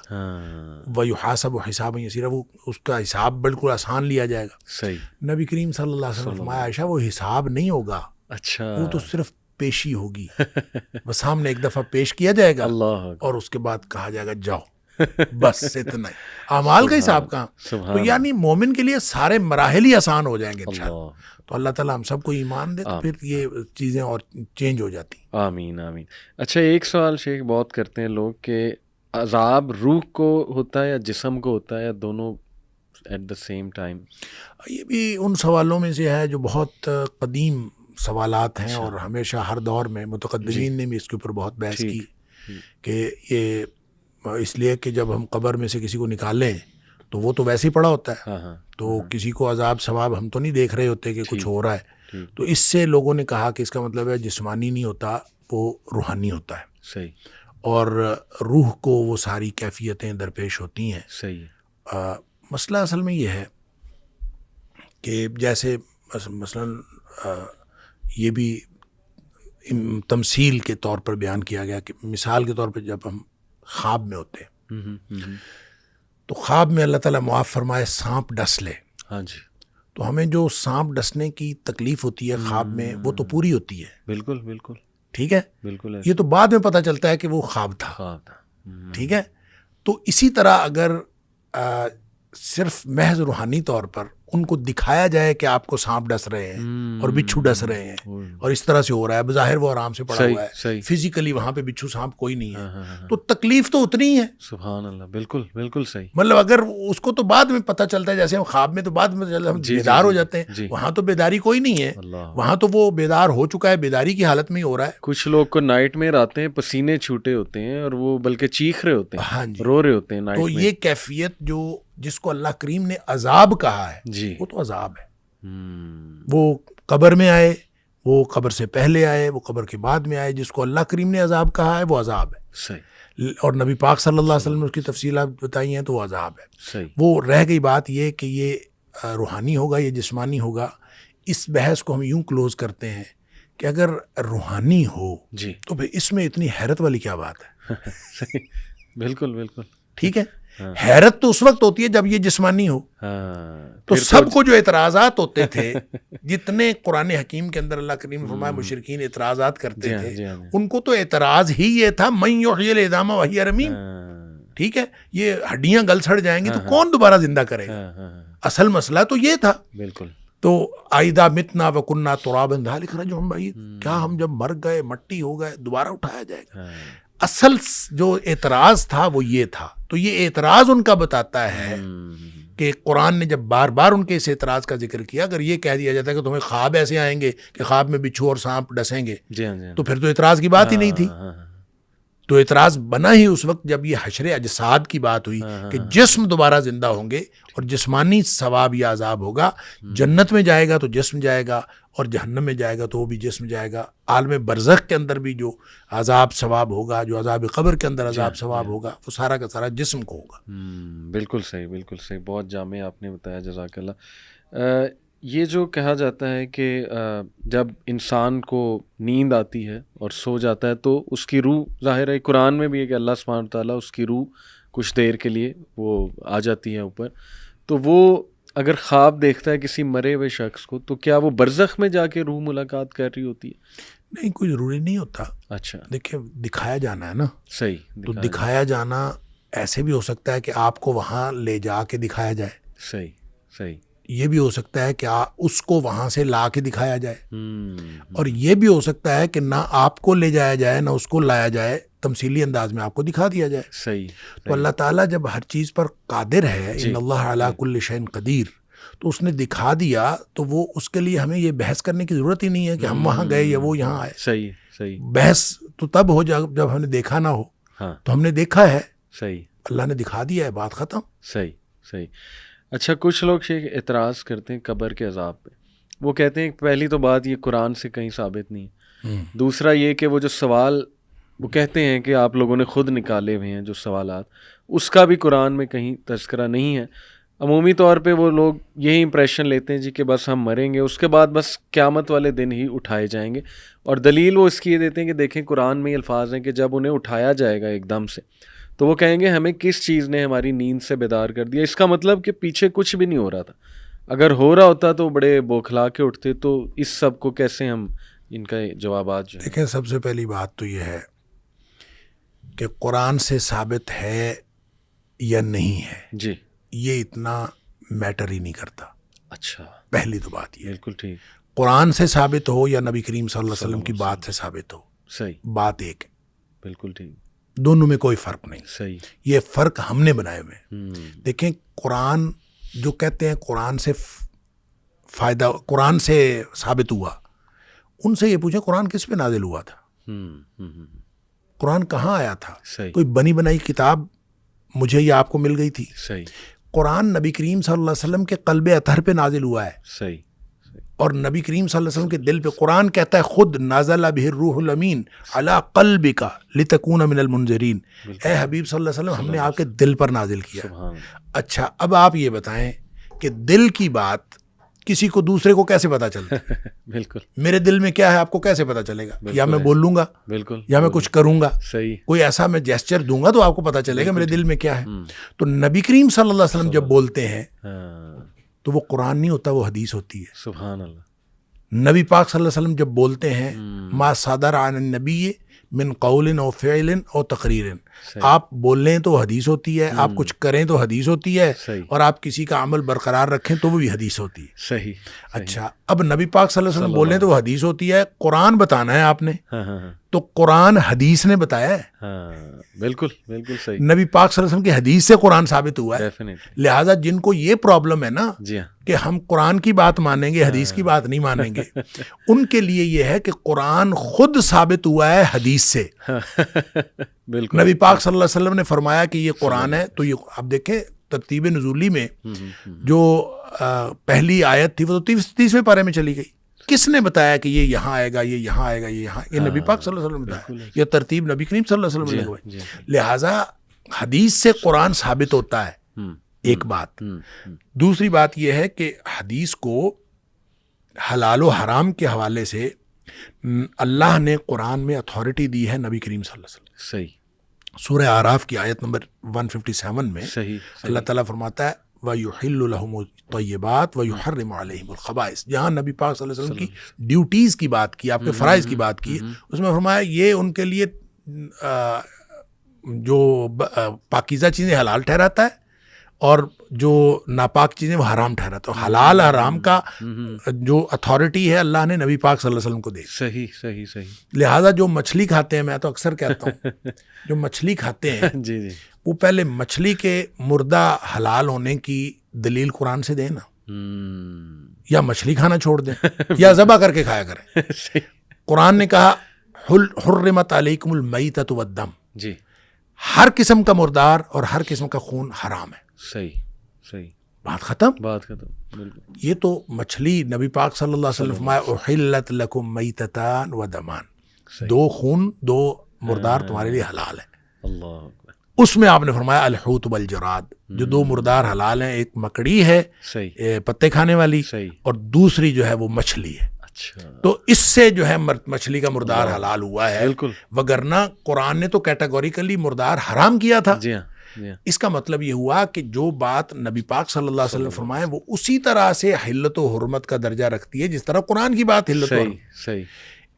Speaker 2: وَيُحَاسَبُ حِسَابًا يَسِيرًا، وہ اس کا حساب بالکل آسان لیا جائے گا۔ نبی کریم صلی اللہ علیہ وسلم فرمایا عائشہ وہ حساب نہیں ہوگا، وہ تو صرف پیشی ہوگی، بس سامنے ایک دفعہ پیش کیا جائے گا اور اس کے بعد کہا جائے گا جاؤ، بس اتنا ہی، اعمال کا حساب کہاں۔ تو یعنی مومن کے لیے سارے مراحل ہی آسان ہو جائیں گے انشاءاللہ۔ تو اللہ تعالیٰ ہم سب کو ایمان دے تو پھر یہ چیزیں اور چینج ہو جاتی ہیں۔
Speaker 1: آمین آمین۔ اچھا ایک سوال شیخ بہت کرتے ہیں لوگ کہ عذاب روح کو ہوتا ہے یا جسم کو ہوتا ہے یا دونوں ایٹ دا سیم ٹائم؟
Speaker 2: یہ بھی ان سوالوں میں سے ہے جو بہت قدیم سوالات ہیں، اور ہمیشہ ہر دور میں متقدمین نے بھی اس کے اوپر بہت بحث کی کہ یہ اس لیے کہ جب ہم قبر میں سے کسی کو نکالیں تو وہ تو ویسے ہی پڑا ہوتا ہے، تو کسی کو عذاب ثواب ہم تو نہیں دیکھ رہے ہوتے کہ کچھ ہو رہا ہے، تو اس سے لوگوں نے کہا کہ اس کا مطلب ہے جسمانی نہیں ہوتا، وہ روحانی ہوتا ہے،
Speaker 1: صحیح،
Speaker 2: اور روح کو وہ ساری کیفیتیں درپیش ہوتی ہیں۔
Speaker 1: صحیح۔
Speaker 2: مسئلہ اصل میں یہ ہے کہ جیسے مثلا یہ بھی تمثیل کے طور پر بیان کیا گیا کہ مثال کے طور پر جب ہم خواب میں ہوتے ہیں تو خواب میں اللہ تعالیٰ معاف فرمائے سانپ ڈس لے،
Speaker 1: ہاں جی،
Speaker 2: تو ہمیں جو سانپ ڈسنے کی تکلیف ہوتی ہے خواب میں وہ تو پوری ہوتی ہے،
Speaker 1: بالکل بالکل
Speaker 2: ٹھیک ہے،
Speaker 1: بالکل،
Speaker 2: یہ تو بعد میں پتہ چلتا ہے کہ وہ خواب تھا، ٹھیک ہے۔ تو اسی طرح اگر صرف محض روحانی طور پر ان کو دکھایا جائے کہ آپ کو سانپ ڈس رہے ہیں اور بچھو ڈس رہے ہیں اور اس طرح سے ہو رہا ہے، بظاہر وہ آرام سے پڑا ہوا ہے، فزیکلی وہاں پہ بچھو سانپ کوئی نہیں ہے، تو تکلیف تو اتنی ہی ہے۔
Speaker 1: سبحان اللہ، بالکل بالکل صحیح۔
Speaker 2: مطلب اگر اس کو تو بعد میں پتہ چلتا ہے، جیسے ہم خواب میں تو بعد میں ہم بیدار ہو جاتے ہیں، وہاں تو بیداری کوئی نہیں ہے، وہاں تو وہ بیدار ہو چکا ہے، بیداری کی حالت میں ہی ہو رہا ہے۔
Speaker 1: کچھ لوگ کو نائٹ میں آتے ہیں پسینے چھوٹے ہوتے ہیں اور وہ بلکہ چیخ رہے ہوتے ہیں، رو رہے ہوتے ہیں نائٹ میں۔
Speaker 2: تو یہ کیفیت جو جس کو اللہ کریم نے عذاب کہا ہے
Speaker 1: جی،
Speaker 2: وہ تو عذاب ہے۔ وہ قبر میں آئے، وہ قبر سے پہلے آئے، وہ قبر کے بعد میں آئے، جس کو اللہ کریم نے عذاب کہا ہے وہ عذاب ہے،
Speaker 1: صحیح،
Speaker 2: اور نبی پاک صلی اللہ علیہ وسلم نے اس کی تفصیلات بتائی ہیں تو وہ عذاب ہے،
Speaker 1: صحیح۔
Speaker 2: وہ رہ گئی بات یہ کہ یہ روحانی ہوگا یا جسمانی ہوگا۔ اس بحث کو ہم یوں کلوز کرتے ہیں کہ اگر روحانی ہو
Speaker 1: جی
Speaker 2: تو پھر اس میں اتنی حیرت والی کیا بات ہے؟
Speaker 1: صحیح، بالکل بالکل،
Speaker 2: ٹھیک ہے، حیرت تو اس وقت ہوتی ہے جب یہ جسمانی ہو۔ تو سب کو جو اعتراضات ہوتے تھے، جتنے قرآن حکیم کے اندر اللہ کریم نے فرمایا مشرکین اعتراضات کرتے تھے، ان کو تو اعتراض ہی یہ تھا من یحیی العظام وہی رمیم، ٹھیک ہے، یہ ہڈیاں گل سڑ جائیں گی تو کون دوبارہ زندہ کرے گا؟ اصل مسئلہ تو یہ تھا،
Speaker 1: بالکل۔
Speaker 2: تو آئدہ متنا وکننا ترابا ذالک رجع بعید، کیا ہم جب مر گئے مٹی ہو گئے دوبارہ اٹھایا جائے گا؟ اصل جو اعتراض تھا وہ یہ تھا۔ تو یہ اعتراض ان کا بتاتا ہے کہ قرآن نے جب بار بار ان کے اس اعتراض کا ذکر کیا، اگر یہ کہہ دیا جاتا ہے کہ تمہیں خواب ایسے آئیں گے کہ خواب میں بچھو اور سانپ ڈسیں گے، تو پھر تو اعتراض کی بات ہی نہیں تھی۔ تو اعتراض بنا ہی اس وقت جب یہ حشر اجساد کی بات ہوئی کہ جسم دوبارہ زندہ ہوں گے اور جسمانی ثواب یا عذاب ہوگا، جنت میں جائے گا تو جسم جائے گا اور جہنم میں جائے گا تو وہ بھی جسم جائے گا. عالم برزخ کے اندر بھی جو عذاب ثواب ہوگا, جو عذاب قبر کے اندر عذاب ثواب ہوگا, وہ سارا کا سارا جسم کو ہوگا.
Speaker 1: بالکل صحیح, بالکل صحیح, بہت جامع آپ نے بتایا, جزاک اللہ. یہ جو کہا جاتا ہے کہ جب انسان کو نیند آتی ہے اور سو جاتا ہے تو اس کی روح, ظاہر ہے قرآن میں بھی ہے کہ اللہ سبحانہ وتعالیٰ اس کی روح کچھ دیر کے لیے وہ آ جاتی ہے اوپر, تو وہ اگر خواب دیکھتا ہے کسی مرے ہوئے شخص کو تو کیا وہ برزخ میں جا کے روح ملاقات کر رہی ہوتی ہے؟
Speaker 2: نہیں, کوئی ضروری نہیں ہوتا.
Speaker 1: اچھا,
Speaker 2: دیکھیں دکھایا جانا ہے نا,
Speaker 1: صحیح,
Speaker 2: تو دکھایا جانا ایسے بھی ہو سکتا ہے کہ آپ کو وہاں لے جا کے دکھایا جائے.
Speaker 1: صحیح, صحیح,
Speaker 2: یہ بھی ہو سکتا ہے کہ اس کو وہاں سے لا کے دکھایا جائے, اور یہ بھی ہو سکتا ہے کہ نہ آپ کو لے جایا جائے نہ اس کو لایا جائے, تمثیلی انداز میں آپ کو دکھا دیا جائے.
Speaker 1: صحیح.
Speaker 2: تو اللہ تعالیٰ جب ہر چیز پر قادر ہے, ان اللہ علی کل شیء قدیر, تو اس نے دکھا دیا تو وہ اس کے لیے ہمیں یہ بحث کرنے کی ضرورت ہی نہیں ہے کہ ہم وہاں گئے یا وہ یہاں آئے.
Speaker 1: صحیح, صحیح.
Speaker 2: بحث تو تب ہو جب ہم نے دیکھا نہ ہو. تو ہم نے دیکھا ہے,
Speaker 1: صحیح,
Speaker 2: اللہ نے دکھا دیا ہے, بات ختم.
Speaker 1: صحیح, صحیح. اچھا, کچھ لوگ شیخ اعتراض کرتے ہیں قبر کے عذاب پہ. وہ کہتے ہیں پہلی تو بات یہ قرآن سے کہیں ثابت نہیں ہے, دوسرا یہ کہ وہ جو سوال وہ کہتے ہیں کہ آپ لوگوں نے خود نکالے ہوئے ہیں جو سوالات, اس کا بھی قرآن میں کہیں تذکرہ نہیں ہے. عمومی طور پہ وہ لوگ یہی امپریشن لیتے ہیں جی کہ بس ہم مریں گے, اس کے بعد بس قیامت والے دن ہی اٹھائے جائیں گے, اور دلیل وہ اس کی یہ دیتے ہیں کہ دیکھیں قرآن میں یہ الفاظ ہیں کہ جب انہیں اٹھایا جائے گا ایک دم سے تو وہ کہیں گے ہمیں کس چیز نے ہماری نیند سے بیدار کر دیا. اس کا مطلب کہ پیچھے کچھ بھی نہیں ہو رہا تھا. اگر ہو رہا ہوتا تو بڑے بوکھلا کے اٹھتے, تو اس سب کو کیسے ہم ان کا جوابات جو
Speaker 2: دیکھیں, سب سے پہلی بات تو یہ ہے کہ قرآن سے ثابت ہے یا نہیں ہے,
Speaker 1: جی,
Speaker 2: یہ اتنا میٹر ہی نہیں کرتا.
Speaker 1: اچھا,
Speaker 2: پہلی تو بات یہ,
Speaker 1: بالکل ٹھیک,
Speaker 2: قرآن سے ثابت ہو یا نبی کریم صلی اللہ علیہ وسلم کی بات سے ثابت ہو,
Speaker 1: صحیح,
Speaker 2: بات ایک ہے.
Speaker 1: بالکل ٹھیک,
Speaker 2: دونوں میں کوئی فرق نہیں.
Speaker 1: صحیح,
Speaker 2: یہ فرق ہم نے بنائے ہوئے ہیں. دیکھیں, قرآن جو کہتے ہیں قرآن سے فائدہ, قرآن سے ثابت ہوا, ان سے یہ پوچھیں قرآن کس پہ نازل ہوا تھا, قرآن کہاں آیا تھا. کوئی بنی بنائی کتاب مجھے یا آپ کو مل گئی تھی.
Speaker 1: صحیح.
Speaker 2: قرآن نبی کریم صلی اللہ علیہ وسلم کے قلب اطہر پہ نازل ہوا ہے.
Speaker 1: صحیح.
Speaker 2: اور نبی کریم صلی اللہ علیہ وسلم کے دل پہ قرآن کہتا ہے خود نازل بہ الروح الامین علی قلبک لتکون من المنذرین. اے حبیب صلی اللہ علیہ وسلم, ہم نے آپ کے دل پر نازل کیا. اچھا, اب آپ یہ بتائیں کہ دل کی بات کسی کو دوسرے کو کیسے پتا چلتا ہے؟
Speaker 1: بالکل,
Speaker 2: میرے دل میں کیا ہے آپ کو کیسے پتا چلے گا؟ یا میں بول لوں گا,
Speaker 1: بالکل,
Speaker 2: یا میں کچھ کروں گا,
Speaker 1: صحیح,
Speaker 2: کوئی ایسا میں جیسچر دوں گا تو آپ کو پتا چلے گا میرے دل میں کیا ہے. تو نبی کریم صلی اللہ علیہ وسلم جب بولتے ہیں تو وہ قرآن نہیں ہوتا, وہ حدیث ہوتی ہے.
Speaker 1: سبحان اللہ.
Speaker 2: نبی پاک صلی اللہ علیہ وسلم جب بولتے ہیں ما صادر عن النبی من قول او فعل او تقریر, آپ بول لیں تو حدیث ہوتی ہے, آپ کچھ کریں تو حدیث ہوتی ہے, اور آپ کسی کا عمل برقرار رکھیں تو وہ بھی حدیث ہوتی ہے.
Speaker 1: صحیح.
Speaker 2: اچھا, اب نبی پاک صلی اللہ علیہ وسلم بول لیں تو وہ حدیث ہوتی ہے. قرآن بتانا ہے آپ نے, تو قرآن حدیث نے بتایا ہے.
Speaker 1: بالکل, بالکل صحیح.
Speaker 2: نبی پاک صلی اللہ علیہ وسلم کی حدیث سے قرآن ثابت ہوا ہے. لہٰذا جن کو یہ پرابلم ہے نا کہ ہم قرآن کی بات مانیں گے حدیث کی بات نہیں مانیں گے, ان کے لیے یہ ہے کہ قرآن خود ثابت ہوا ہے حدیث سے.
Speaker 1: بالکل, نبی
Speaker 2: پاک صلی اللہ علیہ وسلم نے فرمایا کہ یہ قرآن ہے. تو یہ آپ دیکھیں ترتیب نزولی میں جو پہلی آیت تھی وہ تو 30ویں پارے میں چلی گئی. کس نے بتایا کہ یہ یہاں آئے گا, یہ یہاں آئے گا, یہ یہاں, یہ نبی پاک صلی اللہ علیہ وسلم نے بتایا. یہ ترتیب نبی کریم صلی اللہ علیہ وسلم نے لگوائی. لہٰذا حدیث سے قرآن ثابت ہوتا ہے, ایک بات. دوسری بات یہ ہے کہ حدیث کو حلال و حرام کے حوالے سے اللہ نے قرآن میں اتھارٹی دی ہے نبی کریم صلی اللہ علیہ وسلم.
Speaker 1: صحیح.
Speaker 2: سورہ اعراف کی آیت نمبر 157 میں
Speaker 1: صحیح,
Speaker 2: اللہ تعالیٰ فرماتا ہے وَيُحِلُّ لَهُمُ الطَّيِّبَاتِ وَيُحَرِّمُ عَلَيْهِمُ الْخَبَائِثَ. جہاں نبی پاک صلی اللہ علیہ وسلم کی ڈیوٹیز کی بات کی, آپ کے فرائض کی بات کی, اس میں فرمایا یہ ان کے لیے جو پاکیزہ چیزیں حلال ٹھہراتا ہے اور جو ناپاک چیزیں وہ حرام ٹھہراتا ہے. حلال حرام کا جو اتھارٹی ہے اللہ نے نبی پاک صلی اللہ علیہ وسلم کو دی.
Speaker 1: صحیح, صحیح, صحیح.
Speaker 2: لہٰذا جو مچھلی کھاتے ہیں, میں تو اکثر کہتا ہوں جو مچھلی کھاتے ہیں
Speaker 1: جی جی,
Speaker 2: وہ پہلے مچھلی کے مردہ حلال ہونے کی دلیل قرآن سے دیں نا, یا مچھلی کھانا چھوڑ دیں یا ذبح کر کے کھایا کریں. قرآن نے کہا حرمت علیکم المیتۃ والدم,
Speaker 1: جی,
Speaker 2: ہر قسم کا مردار اور ہر قسم کا خون حرام ہے.
Speaker 1: صحیح, صحیح.
Speaker 2: بات ختم.
Speaker 1: بات ختم. بالکل.
Speaker 2: یہ تو مچھلی نبی پاک صلی اللہ علیہ وسلم فرمایا احلت لکم میتتان و دمان، دو خون دو مردار تمہارے لیے حلال ہے.
Speaker 1: اللہ اکبر.
Speaker 2: اس میں آپ نے فرمایا الحوت والجراد، جو دو مردار حلال ہیں، ایک مکڑی ہے
Speaker 1: صحیح
Speaker 2: پتے کھانے والی،
Speaker 1: صحیح،
Speaker 2: اور دوسری جو ہے وہ مچھلی ہے.
Speaker 1: اچھا
Speaker 2: تو اس سے جو ہے مچھلی کا مردار حلال ہوا ہے.
Speaker 1: بالکل.
Speaker 2: وگرنہ قرآن نے تو کیٹاگوریکلی مردار حرام کیا تھا.
Speaker 1: جی ہاں جی ہاں.
Speaker 2: اس کا مطلب یہ ہوا کہ جو بات نبی پاک صلی اللہ علیہ وسلم فرمائے وہ اسی طرح سے حلت و حرمت کا درجہ رکھتی ہے جس طرح قرآن کی بات حلت و
Speaker 1: صحیح
Speaker 2: حرمت.
Speaker 1: صحیح.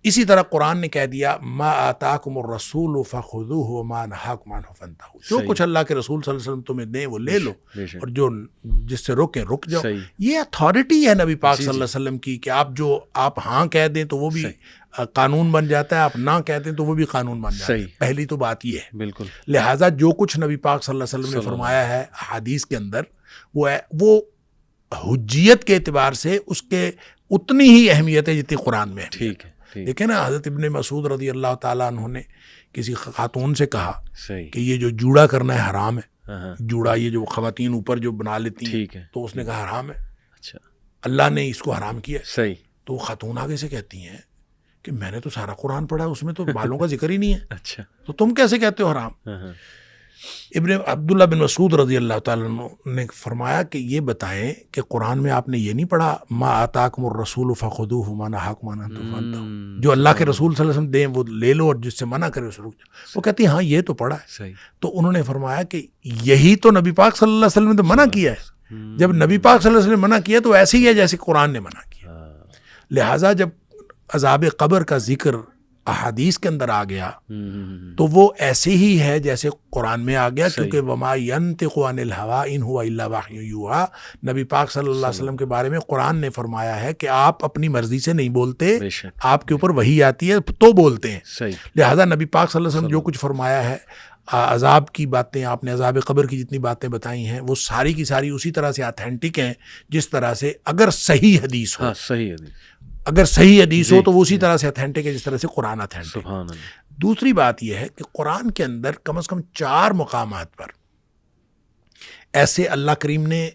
Speaker 2: اسی طرح قرآن نے کہہ دیا ما آتاکم الرسول فخذوہ وما نہاکم عنہ فانتہوا، جو کچھ اللہ کے رسول صلی اللہ علیہ وسلم تمہیں دیں وہ لے لو، اور جو جس سے روکیں رک جاؤ. یہ اتھارٹی ہے نبی پاک صلی اللہ علیہ وسلم کی کہ آپ ہاں کہہ دیں تو وہ بھی قانون بن جاتا ہے، آپ نہ کہہ دیں تو وہ بھی قانون بن جاتا ہے. پہلی تو بات یہ ہے.
Speaker 1: بالکل.
Speaker 2: لہٰذا جو کچھ نبی پاک صلی اللہ علیہ وسلم نے فرمایا ہے حدیث کے اندر وہ حجیت کے اعتبار سے اس کے اتنی ہی اہمیت ہے جتنی قرآن میں ہے.
Speaker 1: ٹھیک ہے.
Speaker 2: دیکھیں نا، حضرت ابن مسعود رضی اللہ تعالیٰ عنہ نے کسی خاتون سے کہا کہ یہ جو جوڑا کرنا ہے حرام ہے. جوڑا یہ جو خواتین اوپر جو بنا لیتی ہیں، تو اس نے کہا حرام ہے. اچھا، اللہ نے اس کو حرام کیا. صحیح. تو خاتون آگے سے کہتی ہیں کہ میں نے تو سارا قرآن پڑھا، اس میں تو بالوں کا ذکر ہی نہیں ہے. اچھا، تو تم کیسے کہتے ہو حرام؟ عبداللہ بن مسعود رضی اللہ تعالیٰ عنہ نے فرمایا کہ یہ بتائیں کہ قرآن میں آپ نے یہ نہیں پڑھا ما آتاکم الرسول فخذوہ وما نہاکم عنہ فانتہوا، جو اللہ کے رسول صلی اللہ علیہ وسلم دیں وہ لے لو اور جس سے منع کرے اسے رک جاؤ. وہ کہتی ہیں ہاں یہ تو پڑھا ہے. تو انہوں نے فرمایا کہ یہی تو نبی پاک صلی اللہ علیہ وسلم نے منع کیا ہے. جب نبی پاک صلی اللہ علیہ وسلم نے منع کیا تو ایسے ہی ہے جیسے قرآن نے منع کیا. لہٰذا جب عذاب قبر کا ذکر احادیث کے اندر آ گیا تو وہ ایسے ہی ہے جیسے قرآن میں آ گیا، کیونکہ وما ینطق عن الہوی ان ہوا الا وحی یوحی، نبی پاک صلی اللہ علیہ وسلم کے بارے میں قرآن نے فرمایا ہے کہ آپ اپنی مرضی سے نہیں بولتے، آپ کے اوپر وحی آتی ہے تو بولتے ہیں. لہذا نبی پاک صلی اللہ علیہ وسلم جو کچھ فرمایا ہے، عذاب کی باتیں آپ نے عذاب قبر کی جتنی باتیں بتائی ہیں وہ ساری کی ساری اسی طرح سے اتھینٹک ہیں جس طرح سے اگر صحیح حدیث ہو. اگر صحیح حدیث ہو تو وہ اسی طرح سے اتھینٹک ہے جس طرح سے قرآن اتھینٹک. دوسری بات یہ ہے کہ قرآن کے اندر کم از کم 4 مقامات پر ایسے اللہ کریم نے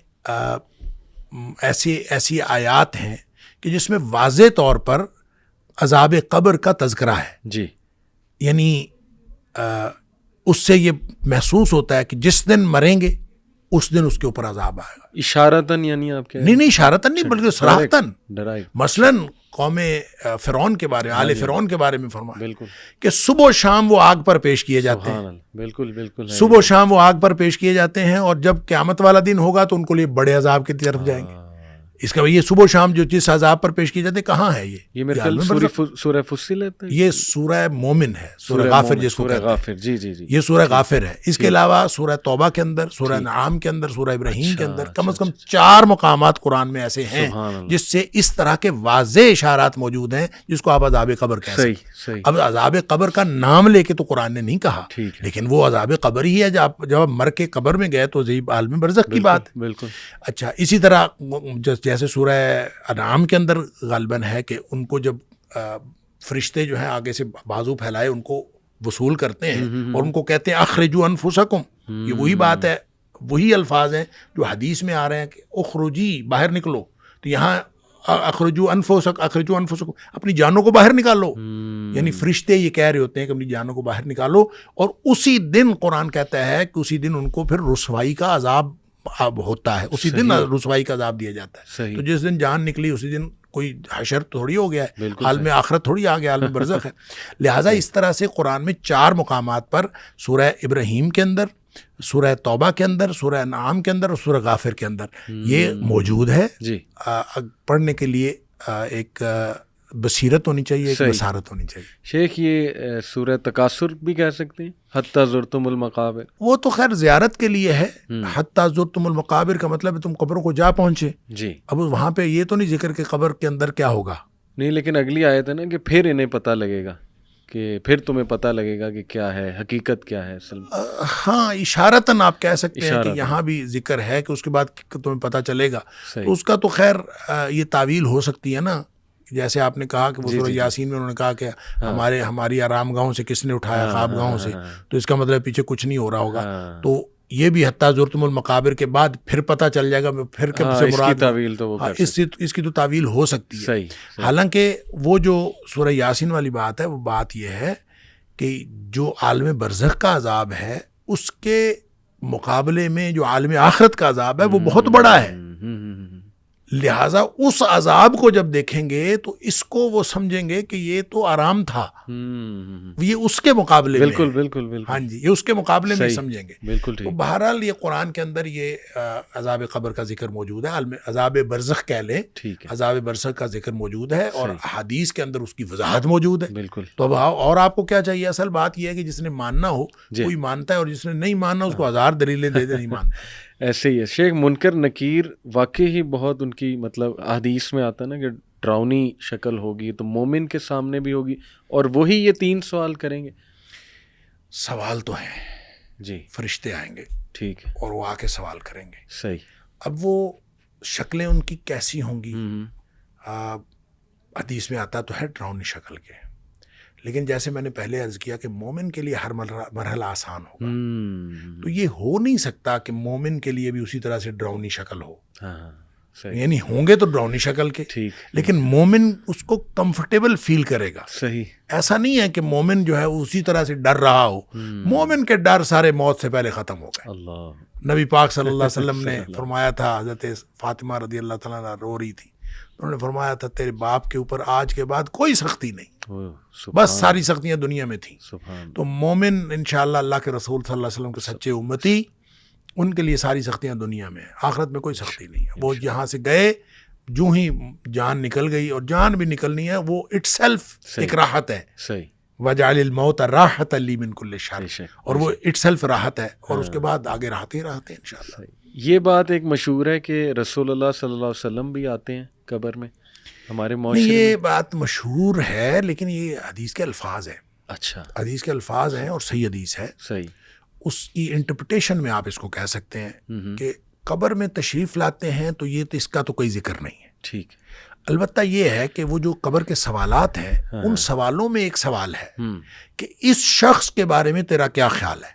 Speaker 2: ایسی آیات ہیں کہ جس میں واضح طور پر عذاب قبر کا تذکرہ ہے. جی، یعنی اس سے یہ محسوس ہوتا ہے کہ جس دن مریں گے اس دن اس کے اوپر عذاب آئے گا. اشارتاً یعنی آپ کہہ نہیں اشارتاً نہیں بلکہ صراحتاً. مثلاً قوم فرعون کے بارے میں، آل فرعون کے بارے میں فرمایا بالکل کہ صبح و شام وہ آگ پر پیش کیے جاتے ہیں. بالکل بالکل صبح و شام وہ آگ پر پیش کیے جاتے ہیں، اور جب قیامت والا دن ہوگا تو ان کو لیے بڑے عذاب کی طرف جائیں گے. اس کا یہ صبح و شام جو جس عذاب پر پیش کی جاتے کہاں ہے؟ یہ میرے خیال سورہ فصلت ہے، یہ سورہ مومن ہے، سورہ غافر جس کو کہتے ہیں. جی جی جی، یہ سورہ غافر ہے. اس کے علاوہ سورہ توبہ کے اندر، سورہ انعام کے اندر، سورہ ابراہیم کے اندر کم از کم 4 مقامات قرآن میں ایسے ہیں جس سے اس طرح کے واضح اشارات موجود ہیں جس کو آپ عذاب قبر کہہ سکتے ہیں. اب عذاب قبر کا نام لے کے تو قرآن نے نہیں کہا، لیکن وہ عذاب قبر ہی ہے. جب آپ مر کے قبر میں گئے تو عالم برزخ کی بات. بالکل. اچھا، اسی طرح جیسے سورہ انعام کے اندر غالباً ہے کہ ان کو جب فرشتے جو ہیں آگے سے بازو پھیلائے ان کو وصول کرتے ہیں اور ان کو کہتے ہیں اخرجوا انفسکم. یہ وہی بات ہے، وہی الفاظ ہیں جو حدیث میں آ رہے ہیں کہ اخرجی، باہر نکلو. تو یہاں اخرجوا انفسکم، اپنی جانوں کو باہر نکالو. یعنی فرشتے یہ کہہ رہے ہوتے ہیں کہ اپنی جانوں کو باہر نکالو، اور اسی دن قرآن کہتا ہے کہ اسی دن ان کو پھر رسوائی کا عذاب ہوتا ہے. اسی دن رسوائی کا عذاب دیا جاتا ہے. تو جس دن جان نکلی اسی دن کوئی حشر تھوڑی ہو گیا ہے، عالم آخرت تھوڑی آ گیا، عالم برزخ ہے. لہٰذا اس طرح سے قرآن میں 4 مقامات پر سورہ ابراہیم کے اندر، سورہ توبہ کے اندر، سورہ انعام کے اندر اور سورہ غافر کے اندر یہ موجود ہے. پڑھنے کے لیے ایک بصیرت ہونی چاہیے، ایک بصارت ہونی چاہیے.
Speaker 1: شیخ یہ سورہ تکاثر بھی کہہ سکتے ہیں، حتی زرتم المقابر.
Speaker 2: وہ تو خیر زیارت کے لیے ہے. حتی زرتم المقابر کا مطلب ہے تم قبروں کو جا پہنچے. جی، اب وہاں پہ یہ تو نہیں ذکر کہ قبر کے اندر کیا ہوگا. نہیں، لیکن اگلی آیت ہے نا کہ پھر انہیں پتہ لگے گا، کہ پھر تمہیں پتہ لگے گا کہ کیا ہے حقیقت، کیا ہے اصل. ہاں، اشارتاً آپ کہہ سکتے ہیں کہ یہاں بھی ذکر ہے کہ اس کے بعد تمہیں پتہ چلے گا. اس کا تو خیر یہ تعویل ہو سکتی ہے نا، جیسے آپ نے کہا کہ وہ سورہ یاسین میں انہوں نے کہا کہ ہماری آرام گاہوں سے کس نے اٹھایا، خواب گاہوں سے، تو اس کا مطلب پیچھے کچھ نہیں ہو رہا ہوگا. تو یہ بھی حتیٰ زرتم المقابر کے بعد پھر پتہ چل جائے گا پھر کب سے
Speaker 1: اس کی
Speaker 2: مراد
Speaker 1: تعویل تو وہ کر سکتے
Speaker 2: اس کی تو تعویل ہو سکتی ہے.
Speaker 1: صحیح
Speaker 2: حالانکہ وہ جو سورہ یاسین والی بات ہے وہ بات یہ ہے کہ جو عالم برزخ کا عذاب ہے اس کے مقابلے میں جو عالم آخرت کا عذاب ہے وہ بہت بڑا ہے. لہٰذا اس عذاب کو جب دیکھیں گے تو اس کو وہ سمجھیں گے کہ یہ تو آرام تھا, یہ اس کے مقابلے میں
Speaker 1: بالکل
Speaker 2: ہے.
Speaker 1: بالکل بالکل
Speaker 2: ہاں جی, یہ اس کے مقابلے میں
Speaker 1: صحیح.
Speaker 2: سمجھیں گے.
Speaker 1: بالکل
Speaker 2: تو
Speaker 1: ٹھیک.
Speaker 2: بہرحال یہ قرآن کے اندر یہ عذاب قبر کا ذکر موجود ہے, عذاب برزخ کہہ لیں,
Speaker 1: ٹھیک ہے
Speaker 2: عذاب برزخ کا ذکر موجود ہے اور
Speaker 1: صحیح.
Speaker 2: حدیث کے اندر اس کی وضاحت موجود ہے.
Speaker 1: بالکل.
Speaker 2: تو اب اور آپ کو کیا چاہیے؟ اصل بات یہ ہے کہ جس نے ماننا ہو
Speaker 1: جی.
Speaker 2: کوئی مانتا ہے, اور جس نے نہیں ماننا اس کو ہزار دلیلیں دے دے نہیں مانتا.
Speaker 1: ایسے ہی ہے شیخ. منکر نکیر واقعی ہی بہت ان کی مطلب حدیث میں آتا ہے نا کہ ڈراؤنی شکل ہوگی تو مومن کے سامنے بھی ہوگی, اور وہی یہ 3 سوال کریں گے.
Speaker 2: سوال تو ہیں
Speaker 1: جی
Speaker 2: فرشتے آئیں گے
Speaker 1: ٹھیک ہے
Speaker 2: اور وہ آ کے سوال کریں گے.
Speaker 1: صحیح.
Speaker 2: اب وہ شکلیں ان کی کیسی ہوں گی؟ حدیث میں آتا تو ہے ڈراؤنی شکل کے, لیکن جیسے میں نے پہلے عرض کیا کہ مومن کے لیے ہر مرحلہ آسان ہوگا. تو یہ ہو نہیں سکتا کہ مومن کے لیے بھی اسی طرح سے ڈراؤنی شکل ہو.
Speaker 1: ہاں صحیح
Speaker 2: یعنی ہوں گے تو ڈراؤنی شکل کے,
Speaker 1: ٹھیک.
Speaker 2: لیکن مومن اس کو کمفرٹیبل فیل کرے گا.
Speaker 1: صحیح.
Speaker 2: ایسا نہیں ہے کہ مومن جو ہے اسی طرح سے ڈر رہا ہو. مومن کے ڈر سارے موت سے پہلے ختم ہو گئے.
Speaker 1: اللہ.
Speaker 2: نبی پاک صلی اللہ علیہ وسلم نے فرمایا تھا, حضرت فاطمہ رضی اللہ تعالیٰ عنہا رو رہی تھی, انہوں نے فرمایا تھا تیرے باپ کے اوپر آج کے بعد کوئی سختی نہیں, بس ساری سختیاں دنیا میں تھیں. تو مومن انشاءاللہ اللہ کے رسول صلی اللہ علیہ وسلم کے سچے امتی, ان کے لیے ساری سختیاں دنیا میں ہیں, آخرت میں کوئی سختی نہیں ہے. وہ یہاں سے گئے, جو ہی جان نکل گئی, اور جان بھی نکلنی ہے, وہ اٹ سیلف ایک راحت ہے.
Speaker 1: صحیح.
Speaker 2: وَجَعَلِ الْمَوْتَ رَاحَةً لِّي مِن كُلِّ شَرٍ, اور وہ اٹ سیلف راحت ہے, اور اس کے بعد آگے راحت ہی راحت ہے انشاءاللہ.
Speaker 1: یہ بات ایک مشہور ہے کہ رسول اللہ صلی اللہ علیہ وسلم بھی آتے ہیں قبر میں ہمارے معاشرے میں.
Speaker 2: یہ بات مشہور ہے لیکن یہ حدیث کے الفاظ ہیں.
Speaker 1: اچھا.
Speaker 2: حدیث کے الفاظ ہیں اور صحیح حدیث ہے.
Speaker 1: صحیح.
Speaker 2: اس کی انٹرپریٹیشن میں آپ اس کو کہہ سکتے ہیں کہ قبر میں تشریف لاتے ہیں تو یہ تو اس کا تو کوئی ذکر نہیں ہے.
Speaker 1: ٹھیک.
Speaker 2: البتہ یہ ہے کہ وہ جو قبر کے سوالات ہیں ان سوالوں میں ایک سوال ہے کہ اس شخص کے بارے میں تیرا کیا خیال ہے.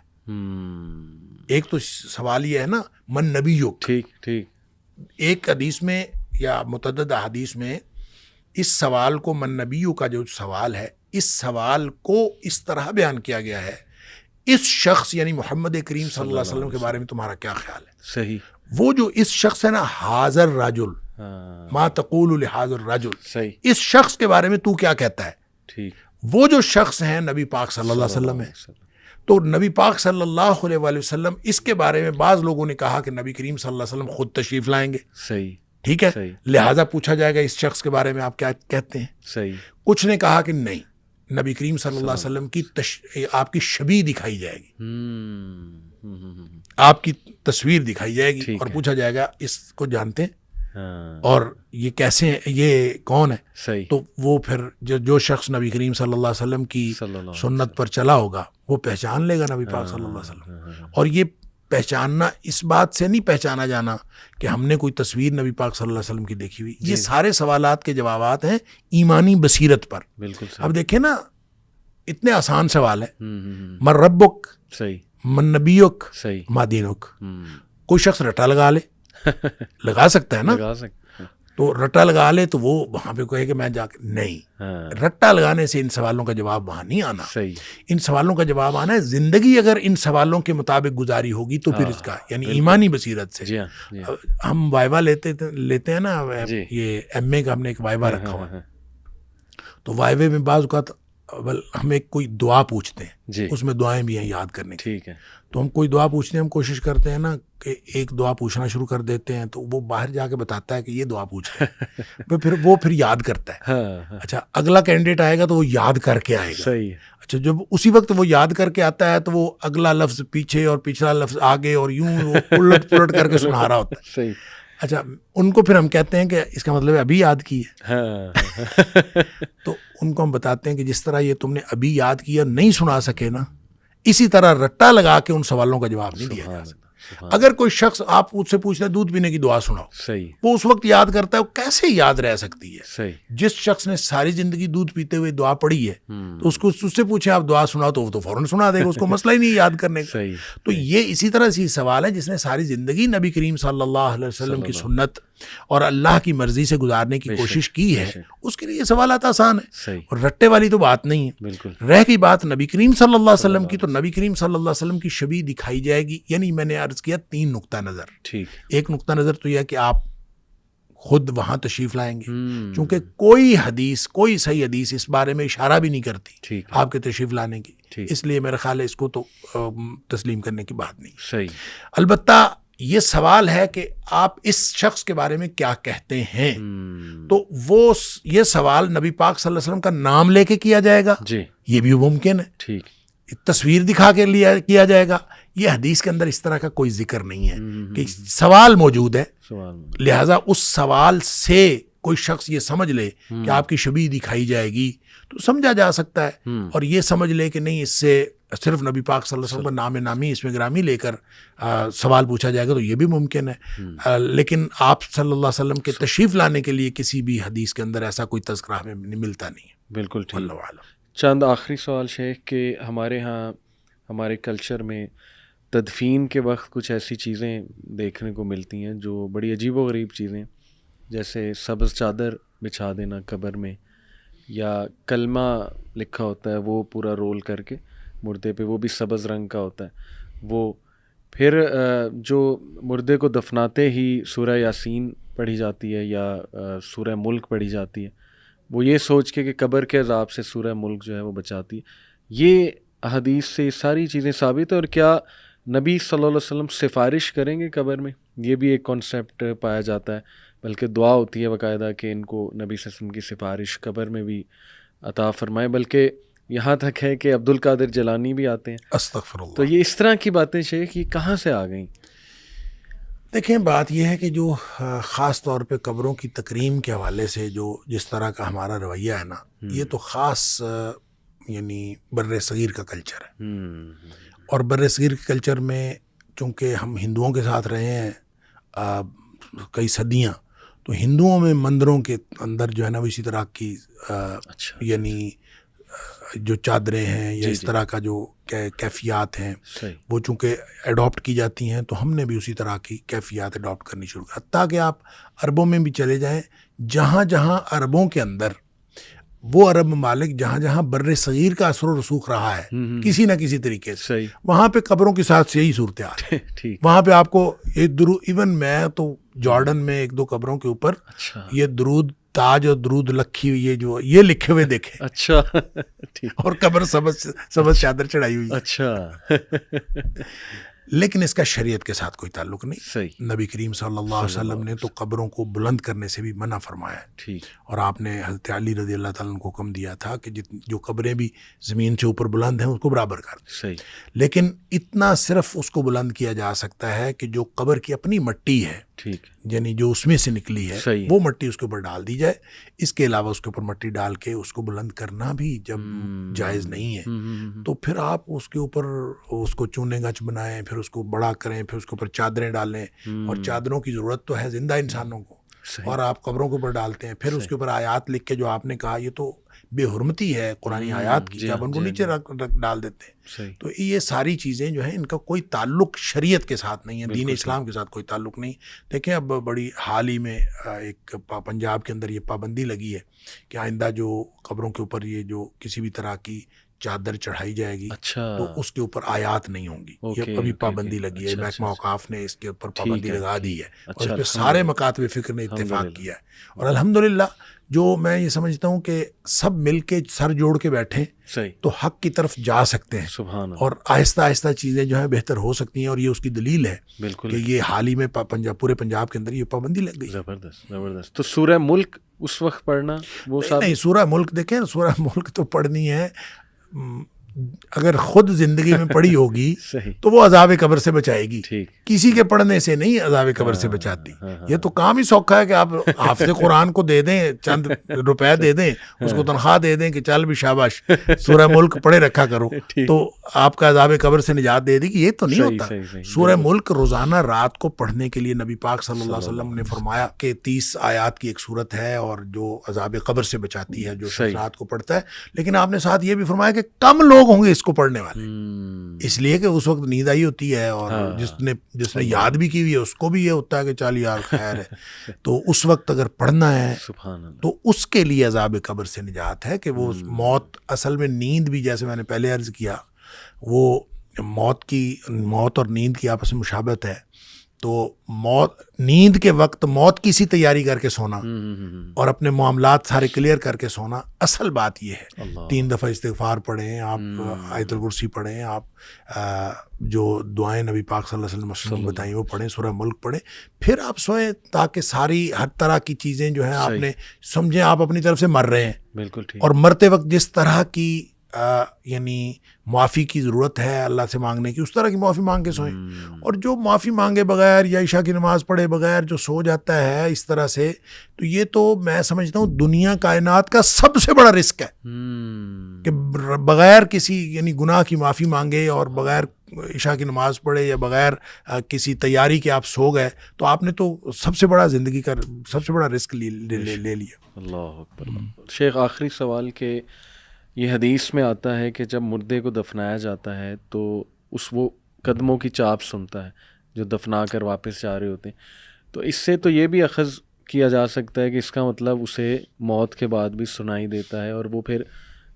Speaker 2: ایک تو سوال یہ ہے نا من نبیک.
Speaker 1: ٹھیک ٹھیک.
Speaker 2: ایک حدیث میں یا متعدد حدیث میں اس سوال کو من نبیو کا جو سوال ہے, اس سوال کو اس طرح بیان کیا گیا ہے, اس شخص یعنی محمد کریم صلی اللہ علیہ وسلم کے بارے میں تمہارا کیا خیال ہے.
Speaker 1: صحیح.
Speaker 2: وہ جو اس شخص ہے نا, حاضر رجل ما تقول لحاضر رجل,
Speaker 1: صحیح.
Speaker 2: اس شخص کے بارے میں تو کیا کہتا ہے.
Speaker 1: ٹھیک.
Speaker 2: وہ جو شخص ہیں نبی پاک صلی اللہ علیہ وسلم ہے. تو نبی پاک صلی اللہ علیہ وسلم اس کے بارے میں بعض لوگوں نے کہا کہ نبی کریم صلی اللہ علیہ وسلم خود تشریف لائیں گے.
Speaker 1: صحیح.
Speaker 2: ٹھیک ہے,
Speaker 1: صحیح.
Speaker 2: لہٰذا پوچھا جائے گا اس شخص کے بارے میں آپ کیا کہتے ہیں.
Speaker 1: صحیح.
Speaker 2: کچھ نے کہا کہ نہیں, نبی کریم صلی اللہ علیہ وسلم کی آپ کی شبیہ دکھائی جائے گی, آپ کی تصویر دکھائی جائے گی, اور پوچھا جائے گا اس کو جانتے ہیں اور یہ کیسے ہیں, یہ کون ہے.
Speaker 1: صحیح.
Speaker 2: تو وہ پھر جو شخص نبی کریم صلی اللہ علیہ وسلم کی سنت پر چلا ہوگا وہ پہچان لے گا نبی پاک صلی اللہ علیہ وسلم. اور یہ پہچاننا اس بات سے نہیں پہچانا جانا کہ ہم نے کوئی تصویر نبی پاک صلی اللہ علیہ وسلم کی دیکھی ہوئی. یہ سارے سوالات کے جوابات ہیں ایمانی بصیرت پر.
Speaker 1: بالکل.
Speaker 2: اب دیکھیں نا, اتنے آسان سوال ہے, من ربک,
Speaker 1: صحیح,
Speaker 2: من نبیک,
Speaker 1: صحیح,
Speaker 2: ما دینک. کوئی شخص رٹا لگا لے, لگا سکتا ہے نا,
Speaker 1: لگا سکتے.
Speaker 2: تو رٹا لگا لے تو وہ وہاں پہ کہے کہ میں جا کے نہیں, رٹا لگانے سے ان سوالوں کا جواب وہاں نہیں آنا.
Speaker 1: صحیح. ان
Speaker 2: سوالوں کا جواب آنا ہے زندگی اگر ان سوالوں کے مطابق گزاری ہوگی تو پھر اس کا یعنی ایمانی بصیرت سے. ہم وائوا لیتے ہیں نا, یہ ایم اے کا ہم نے ایک وائوا رکھا ہوا, تو وائوے میں بعض اوقات ہمیں کوئی دعا پوچھتے ہیں, اس میں دعائیں بھی ہیں یاد کرنے کی.
Speaker 1: ٹھیک ہے.
Speaker 2: تو ہم کوئی دعا پوچھتے ہیں, ہم کوشش کرتے ہیں نا کہ ایک دعا پوچھنا شروع کر دیتے ہیں تو وہ باہر جا کے بتاتا ہے کہ یہ دعا پوچھ پھر یاد کرتا ہے. اچھا, اگلا کینڈیڈیٹ آئے گا تو وہ یاد کر کے آئے گا.
Speaker 1: صحیح.
Speaker 2: اچھا, جب اسی وقت وہ یاد کر کے آتا ہے تو وہ اگلا لفظ پیچھے اور پچھلا لفظ آگے اور یوں وہ الٹ پلٹ کر کے سنا رہا ہوتا ہے.
Speaker 1: صحیح.
Speaker 2: اچھا, ان کو پھر ہم کہتے ہیں کہ اس کا مطلب ہے ابھی یاد کی ہے. تو ان کو ہم بتاتے ہیں کہ جس طرح یہ تم نے ابھی یاد کیا نہیں سنا سکے نا, اسی طرح رٹا لگا کے ان سوالوں کا جواب نہیں دیا جا سکتا. اگر کوئی شخص آپ اس سے پوچھتا ہے دودھ پینے کی دعا سناؤ،
Speaker 1: صحیح
Speaker 2: وہ اس وقت یاد کرتا ہے، وہ کیسے یاد رہ سکتی ہے؟
Speaker 1: صحیح
Speaker 2: جس شخص نے ساری زندگی دودھ پیتے ہوئے دعا پڑھی ہے تو اس سے پوچھیں آپ دعا سناؤ تو وہ تو فوراً سنا دے گا، اس کو مسئلہ ہی نہیں یاد کرنے کا۔
Speaker 1: صحیح
Speaker 2: تو یہ اسی طرح سے سوال ہے جس نے ساری زندگی نبی کریم صلی اللہ علیہ وسلم کی سنت اور اللہ کی مرضی سے گزارنے کی کوشش کی ہے، اس کے لیے یہ سوالات آسان ہیں
Speaker 1: صحیح
Speaker 2: اور رٹے والی تو بات نہیں ہے۔
Speaker 1: بالکل
Speaker 2: رہ گئی بات نبی کریم صلی اللہ علیہ وسلم کی، تو نبی کریم صلی اللہ علیہ وسلم کی شبیہ دکھائی جائے گی، یعنی میں نے عرض کیا 3 نقطہ نظر۔
Speaker 1: ٹھیک
Speaker 2: ایک نقطہ نظر تو یہ ہے کہ آپ خود وہاں تشریف لائیں گے، چونکہ کوئی حدیث، کوئی صحیح حدیث اس بارے میں اشارہ بھی نہیں کرتی
Speaker 1: ٹھیک
Speaker 2: آپ کے تشریف لانے کی،
Speaker 1: ٹھیک
Speaker 2: اس لیے میرا خیال ہے اس کو تو تسلیم کرنے کی بات نہیں۔
Speaker 1: صحیح
Speaker 2: البتہ یہ سوال ہے کہ آپ اس شخص کے بارے میں کیا کہتے ہیں، تو وہ یہ سوال نبی پاک صلی اللہ علیہ وسلم کا نام لے کے کیا جائے گا،
Speaker 1: جی
Speaker 2: یہ بھی ممکن ہے،
Speaker 1: ٹھیک
Speaker 2: تصویر دکھا کے کیا جائے گا، یہ حدیث کے اندر اس طرح کا کوئی ذکر نہیں ہے کہ سوال موجود ہے،
Speaker 1: سوال
Speaker 2: لہٰذا اس سوال سے کوئی شخص یہ سمجھ لے کہ آپ کی شبیہ دکھائی جائے گی تو سمجھا جا سکتا ہے، اور یہ سمجھ لے کہ نہیں اس سے صرف نبی پاک صلی اللہ علیہ وسلم کا نام نامی اس میں گرامی لے کر سوال پوچھا جائے گا، تو یہ بھی ممکن ہے۔ لیکن آپ صلی اللہ علیہ وسلم کے تشریف لانے کے لیے کسی بھی حدیث کے اندر ایسا کوئی تذکرہ ہمیں ملتا نہیں ہے۔
Speaker 1: بالکل ٹھیک۔
Speaker 2: اللہ عالم۔
Speaker 1: چند آخری سوال شیخ کہ ہمارے ہاں ہمارے کلچر میں تدفین کے وقت کچھ ایسی چیزیں دیکھنے کو ملتی ہیں جو بڑی عجیب و غریب چیزیں، جیسے سبز چادر بچھا دینا قبر میں، یا کلمہ لکھا ہوتا ہے وہ پورا رول کر کے مردے پہ، وہ بھی سبز رنگ کا ہوتا ہے وہ، پھر جو مردے کو دفناتے ہی سورہ یاسین پڑھی جاتی ہے یا سورہ ملک پڑھی جاتی ہے، وہ یہ سوچ کے کہ قبر کے عذاب سے سورہ ملک جو ہے وہ بچاتی ہے۔ یہ حدیث سے ساری چیزیں ثابت ہے، اور کیا نبی صلی اللہ علیہ وسلم سفارش کریں گے قبر میں؟ یہ بھی ایک کانسیپٹ پایا جاتا ہے، بلکہ دعا ہوتی ہے باقاعدہ کہ ان کو نبی صلی اللہ علیہ وسلم کی سفارش قبر میں بھی عطا فرمائے، بلکہ یہاں تک ہے کہ عبد القادر جیلانی بھی آتے ہیں۔
Speaker 2: استغفر اللہ۔
Speaker 1: تو یہ اس طرح کی باتیں شیخ یہ کہاں سے آ گئیں؟
Speaker 2: دیکھیں بات یہ ہے کہ جو خاص طور پہ قبروں کی تکریم کے حوالے سے جو جس طرح کا ہمارا رویہ ہے نا، یہ تو خاص یعنی بر صغیر کا کلچر ہے، اور بر صغیر کے کلچر میں چونکہ ہم ہندوؤں کے ساتھ رہے ہیں کئی صدیاں، تو ہندوؤں میں مندروں کے اندر جو ہے نا وہ اسی طرح کی یعنی جو چادریں ہیں یا اس طرح کا جو کیفیات ہیں وہ چونکہ ایڈاپٹ کی جاتی ہیں، تو ہم نے بھی اسی طرح کی کیفیات ایڈاپٹ کرنی شروع کی، حتیٰ کہ آپ عربوں میں بھی چلے جائیں، جہاں جہاں عربوں کے اندر وہ عرب ممالک جہاں جہاں بر صغیر کا اثر و رسوخ رہا ہے کسی نہ کسی طریقے سے، وہاں پہ قبروں کے ساتھ یہی صورتحال ہے۔ وہاں پہ آپ کو ایون میں تو جارڈن میں 1-2 قبروں کے اوپر یہ درود تاج اور درود لکھی ہوئی ہے جو یہ لکھے ہوئے دیکھے،
Speaker 1: اچھا
Speaker 2: اور قبر سبز چادر چڑھائی ہوئی،
Speaker 1: اچھا
Speaker 2: لیکن اس کا شریعت کے ساتھ کوئی تعلق نہیں۔
Speaker 1: صحیح۔
Speaker 2: نبی کریم صلی اللہ علیہ وسلم نے تو قبروں کو بلند کرنے سے بھی منع فرمایا ہے،
Speaker 1: ٹھیک، اور
Speaker 2: آپ نے حضرت علی رضی اللہ تعالیٰ عنہ کو حکم دیا تھا کہ جو قبریں بھی زمین سے اوپر بلند ہیں اس کو برابر کر دیں۔
Speaker 1: صحیح،
Speaker 2: لیکن اتنا صرف اس کو بلند کیا جا سکتا ہے کہ جو قبر کی اپنی مٹی ہے،
Speaker 1: ٹھیک،
Speaker 2: یعنی جو اس میں سے نکلی ہے وہ مٹی اس کے اوپر ڈال دی جائے، اس کے علاوہ اس کے اوپر مٹی ڈال کے اس کو بلند کرنا بھی جب جائز نہیں ہے تو پھر آپ اس کے اوپر اس کو چونے گچ بنائیں، پھر اس کو بڑا کریں، پھر اس کے اوپر چادریں ڈالیں، اور چادروں کی ضرورت تو ہے زندہ انسانوں کو، اور آپ قبروں کے اوپر ڈالتے ہیں، پھر اس کے اوپر آیات لکھ کے جو آپ نے کہا یہ تو بے حرمتی ہے قرآنی آیات کی، آپ ان کو نیچے ڈال دیتے ہیں۔ تو یہ ساری چیزیں جو ہیں ان کا کوئی تعلق شریعت کے ساتھ نہیں ہے، دین اسلام کے ساتھ کوئی تعلق نہیں۔ دیکھیں اب بڑی حال ہی میں ایک پنجاب کے اندر یہ پابندی لگی ہے کہ آئندہ جو قبروں کے اوپر یہ جو کسی بھی طرح کی چادر چڑھائی جائے گی تو اس کے اوپر آیات نہیں ہوں گی، یہ ابھی پابندی لگی ہے، محکمہ اوقاف نے اس کے اوپر پابندی لگا دی ہے، اور اس پہ سارے مکاتب فکر نے اتفاق کیا ہے، اور الحمدللہ جو میں یہ سمجھتا ہوں کہ سب مل کے سر جوڑ کے بیٹھیں تو حق کی طرف جا سکتے ہیں، اور آہستہ آہستہ چیزیں جو ہیں بہتر ہو سکتی ہیں، اور یہ اس کی دلیل ہے کہ یہ حال ہی میں پورے پنجاب کے اندر یہ پابندی لگ گئی۔
Speaker 1: زبردست زبردست۔ تو سورہ ملک اس وقت پڑھنا وہ
Speaker 2: نہیں، سورہ ملک دیکھیں، سورہ ملک تو پڑھنی ہے اگر خود زندگی میں پڑھی ہوگی
Speaker 1: صحیح
Speaker 2: تو وہ عذاب قبر سے بچائے گی،
Speaker 1: ٹھیک
Speaker 2: کسی کے پڑھنے سے نہیں عذاب قبر سے بچاتی. یہ تو کام ہی سوکھا ہے کہ آپ حافظ قرآن کو دے دیں، چند روپے دے دیں، اس کو تنخواہ دے دیں کہ چل بھی شاباش سورہ ملک پڑھے رکھا کرو تو آپ کا عذاب قبر سے نجات دے دے گی. یہ تو نہیں ہوتا. سورہ ملک روزانہ رات کو پڑھنے کے لیے نبی پاک صلی اللہ علیہ وسلم نے فرمایا کہ 30 آیات کی ایک صورت ہے اور جو عذاب قبر سے بچاتی ہے جو شخص رات کو پڑھتا ہے. لیکن آپ نے ساتھ یہ بھی فرمایا کہ کم لوگ ہوں گے اس کو پڑھنے والے، اس لیے کہ اس وقت نیند آئی ہوتی ہے اور جس نے یاد بھی کی ہوئی ہے اس کو بھی یہ ہوتا ہے کہ چل یار خیر ہے. تو اس وقت اگر پڑھنا ہے تو اس کے لیے عذاب قبر سے نجات ہے کہ وہ موت، اصل میں نیند بھی جیسے میں نے پہلے عرض کیا وہ موت اور نیند کی آپس میں مشابہت ہے. تو نیند کے وقت موت کی سی تیاری کر کے سونا اور اپنے معاملات سارے کلیئر کر کے سونا، اصل بات یہ ہے. 3 دفعہ استغفار پڑھیں آپ، آیت الکرسی پڑھیں آپ، جو دعائیں نبی پاک صلی اللہ علیہ وسلم بتائیں وہ پڑھیں، سورہ ملک پڑھیں، پھر آپ سوئیں تاکہ ساری ہر طرح کی چیزیں جو ہیں آپ نے سمجھیں آپ اپنی طرف سے مر رہے ہیں. بالکل ٹھیک. اور مرتے وقت جس طرح کی یعنی معافی کی ضرورت ہے اللہ سے مانگنے کی، اس طرح کی معافی مانگ کے سوئیں. اور جو معافی مانگے بغیر یا عشاء کی نماز پڑھے بغیر جو سو جاتا ہے اس طرح سے، تو یہ تو میں سمجھتا ہوں دنیا کائنات کا سب سے بڑا رسک ہے کہ بغیر کسی یعنی گناہ کی معافی مانگے اور بغیر عشاء کی نماز پڑھے یا بغیر کسی تیاری کے آپ سو گئے تو آپ نے تو سب سے بڑا زندگی کا سب سے بڑا رسک لے لیا. اللہ
Speaker 1: اکبر. شیخ آخری سوال کہ یہ حدیث میں آتا ہے کہ جب مردے کو دفنایا جاتا ہے تو وہ قدموں کی چاپ سنتا ہے جو دفنا کر واپس جا رہے ہوتے ہیں. تو اس سے تو یہ بھی اخذ کیا جا سکتا ہے کہ اس کا مطلب اسے موت کے بعد بھی سنائی دیتا ہے، اور وہ پھر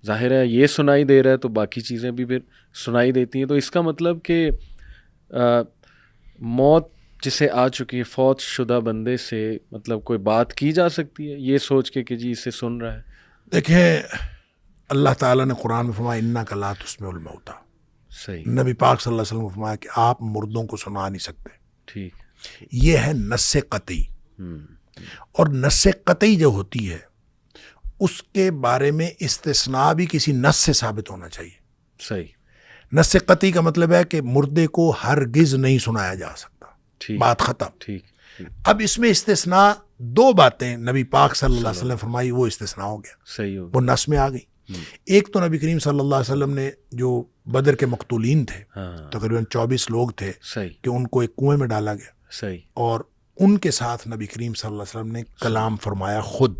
Speaker 1: ظاہر ہے یہ سنائی دے رہا ہے تو باقی چیزیں بھی پھر سنائی دیتی ہیں. تو اس کا مطلب کہ موت جسے آ چکی ہے فوت شدہ بندے سے مطلب کوئی بات کی جا سکتی ہے یہ سوچ کے کہ جی اسے سن رہا ہے.
Speaker 2: دیکھیں اللہ تعالیٰ نے قرآن میں فرمایا انک لا تسمع الموتیٰ.
Speaker 1: صحیح.
Speaker 2: نبی پاک صلی اللہ علیہ وسلم نے فرمایا کہ آپ مردوں کو سنا نہیں سکتے.
Speaker 1: ٹھیک.
Speaker 2: یہ ہے نص قطعی. اور نص قطعی جو ہوتی ہے اس کے بارے میں استثناء بھی کسی نص سے ثابت ہونا چاہیے.
Speaker 1: صحیح.
Speaker 2: نص قطعی کا مطلب ہے کہ مردے کو ہرگز نہیں سنایا جا سکتا.
Speaker 1: ٹھیک.
Speaker 2: بات ختم.
Speaker 1: ٹھیک.
Speaker 2: اب اس میں استثناء 2 باتیں نبی پاک صلی اللہ علیہ وسلم فرمائی، وہ استثناء ہو گیا.
Speaker 1: صحیح ہو.
Speaker 2: وہ نص میں آ گئی. ایک تو نبی کریم صلی اللہ علیہ وسلم نے جو بدر کے مقتولین تھے تقریباً 24 لوگ تھے کہ ان کو ایک کنویں میں ڈالا گیا.
Speaker 1: صحیح.
Speaker 2: اور ان کے ساتھ نبی کریم صلی اللہ علیہ وسلم نے کلام فرمایا، خود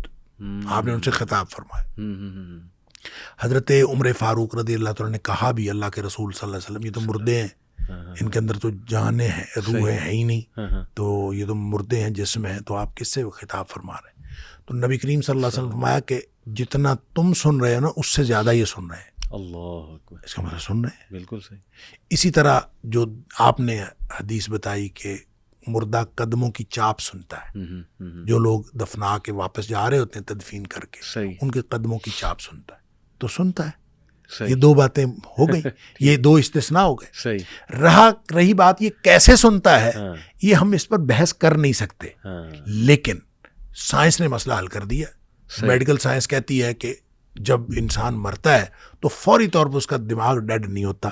Speaker 2: آپ نے ان سے خطاب فرمایا. حضرت عمر فاروق رضی اللہ تعالیٰ نے کہا بھی اللہ کے رسول صلی اللہ علیہ وسلم یہ تو مردے ہیں، ان کے اندر تو جانیں ہیں، روحیں ہیں ہی نہیں، تو یہ تو مردے ہیں، جسم ہیں، تو آپ کس سے خطاب فرما رہے ہیں؟ تو نبی کریم صلی اللہ علیہ وسلم فرمایا کہ جتنا تم سن رہے ہو نا اس سے زیادہ یہ سن رہے ہیں.
Speaker 1: اللہ اکبر.
Speaker 2: اس کا مطلب سن رہے ہیں.
Speaker 1: بالکل صحیح.
Speaker 2: اسی طرح جو آپ نے حدیث بتائی کہ مردہ قدموں کی چاپ سنتا ہے، جو لوگ دفنا کے واپس جا رہے ہوتے ہیں تدفین کر کے ان کے قدموں کی چاپ سنتا ہے، تو سنتا ہے. یہ 2 باتیں ہو گئی، یہ 2 استثناء ہو گئے.
Speaker 1: صحیح.
Speaker 2: رہی بات یہ کیسے سنتا ہے، یہ ہم اس پر بحث کر نہیں سکتے، لیکن سائنس نے مسئلہ حل کر دیا. میڈیکل سائنس کہتی ہے کہ جب انسان مرتا ہے تو فوری طور پر اس کا دماغ ڈیڈ نہیں ہوتا،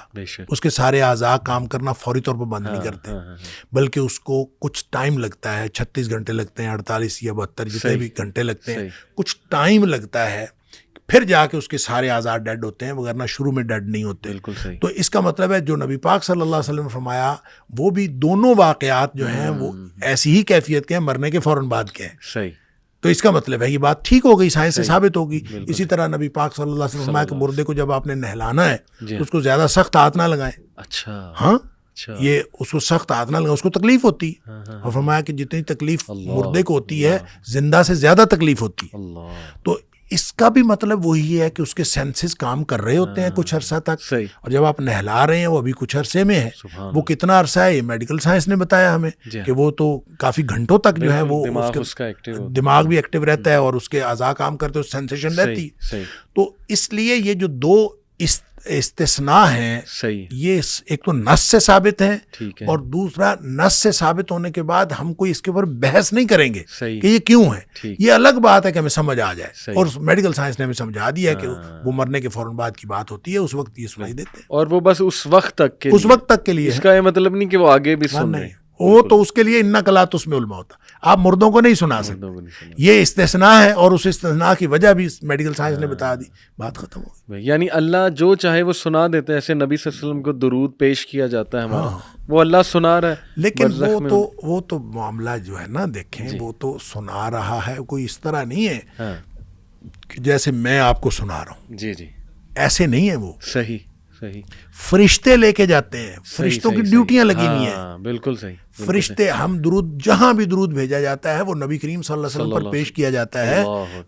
Speaker 2: اس کے سارے اعضاء کام کرنا فوری طور پر بند نہیں کرتے، بلکہ اس کو کچھ ٹائم لگتا ہے، 36 گھنٹے لگتے ہیں، 48 یا 72 جتنے بھی گھنٹے لگتے ہیں، کچھ ٹائم لگتا ہے، پھر جا کے اس کے سارے اعضاء ڈیڈ ہوتے ہیں، ورنہ شروع میں ڈیڈ نہیں ہوتے. تو اس کا مطلب ہے جو نبی پاک صلی اللہ علیہ وسلم نے فرمایا وہ بھی دونوں واقعات جو ہیں وہ ایسی ہی کیفیت کے ہیں، مرنے کے فوراً بعد کے ہیں.
Speaker 1: صحیح.
Speaker 2: تو اس کا مطلب ہے یہ بات ٹھیک ہو گئی، سائنس سے ثابت ہوگی. اسی طرح نبی پاک صلی اللہ علیہ وسلم فرمایا کہ مردے کو جب آپ نے نہلانا ہے تو اس کو زیادہ سخت ہاتھ نہ لگائیں.
Speaker 1: اچھا.
Speaker 2: ہاں یہ اس کو سخت ہاتھ نہ لگائیں، اس کو تکلیف ہوتی. اور فرمایا کہ جتنی تکلیف مردے کو ہوتی ہے زندہ سے زیادہ تکلیف ہوتی. تو اس کا بھی مطلب وہی ہے کہ اس کے سینسز کام کر رہے ہوتے ہیں کچھ عرصہ تک، اور جب آپ نہلا رہے ہیں وہ ابھی کچھ عرصے میں ہے. وہ کتنا عرصہ ہے یہ میڈیکل سائنس نے بتایا ہمیں کہ وہ تو کافی گھنٹوں تک جو ہے وہ دماغ بھی ایکٹیو رہتا ہے اور اس کے اعضاء کام کرتے ہیں، سینسیشن رہتی. تو اس لیے یہ جو 2 استثناء ہیں
Speaker 1: صحیح
Speaker 2: یہ ایک تو نص سے ثابت ہے
Speaker 1: ٹھیک ہے
Speaker 2: اور دوسرا نص سے ثابت ہونے کے بعد ہم کوئی اس کے اوپر بحث نہیں کریں گے
Speaker 1: صحیح
Speaker 2: کہ یہ کیوں ہے.
Speaker 1: ٹھیک
Speaker 2: یہ الگ بات ہے کہ ہمیں سمجھ آ جائے
Speaker 1: صحیح.
Speaker 2: اور میڈیکل سائنس نے ہمیں سمجھا دیا کہ
Speaker 1: ہاں.
Speaker 2: وہ مرنے کے فوراً بعد کی بات ہوتی ہے, اس وقت یہ سنائی دیتے ہیں,
Speaker 1: اور وہ بس اس وقت تک کے
Speaker 2: اس وقت تک کے لیے
Speaker 1: اس کا یہ مطلب نہیں کہ وہ آگے بھی سن رہے
Speaker 2: نہیں
Speaker 1: ہیں.
Speaker 2: وہ تو اس کے لیے ان نقلات اس میں علما ہوتا, آپ مردوں کو نہیں سنا سکتے.
Speaker 1: مردوں کو نہیں سنا.
Speaker 2: یہ استثناء ہے اور اس استثناء کی وجہ بھی میڈیکل سائنس نے بتا دی, بات ختم ہو گئی.
Speaker 1: یعنی اللہ جو چاہے وہ سنا دیتے ہیں. ایسے نبی صلی اللہ علیہ وسلم کو درود پیش کیا جاتا ہے ہمارا, وہ اللہ سنا رہا ہے.
Speaker 2: لیکن وہ تو معاملہ جو ہے نا دیکھیں وہ تو سنا رہا ہے, کوئی اس طرح نہیں ہے
Speaker 1: ہاں
Speaker 2: کہ جیسے میں آپ کو سنا رہا ہوں,
Speaker 1: جی جی
Speaker 2: ایسے نہیں ہے. وہ
Speaker 1: صحیح صحیح
Speaker 2: فرشتے لے کے جاتے ہیں, فرشتوں کی ڈیوٹیاں لگی ہوئی ہیں.
Speaker 1: بالکل صحیح.
Speaker 2: فرشتے, ہم درود جہاں بھی درود بھیجا جاتا ہے وہ نبی کریم صلی اللہ علیہ وسلم پر پیش کیا جاتا ہے,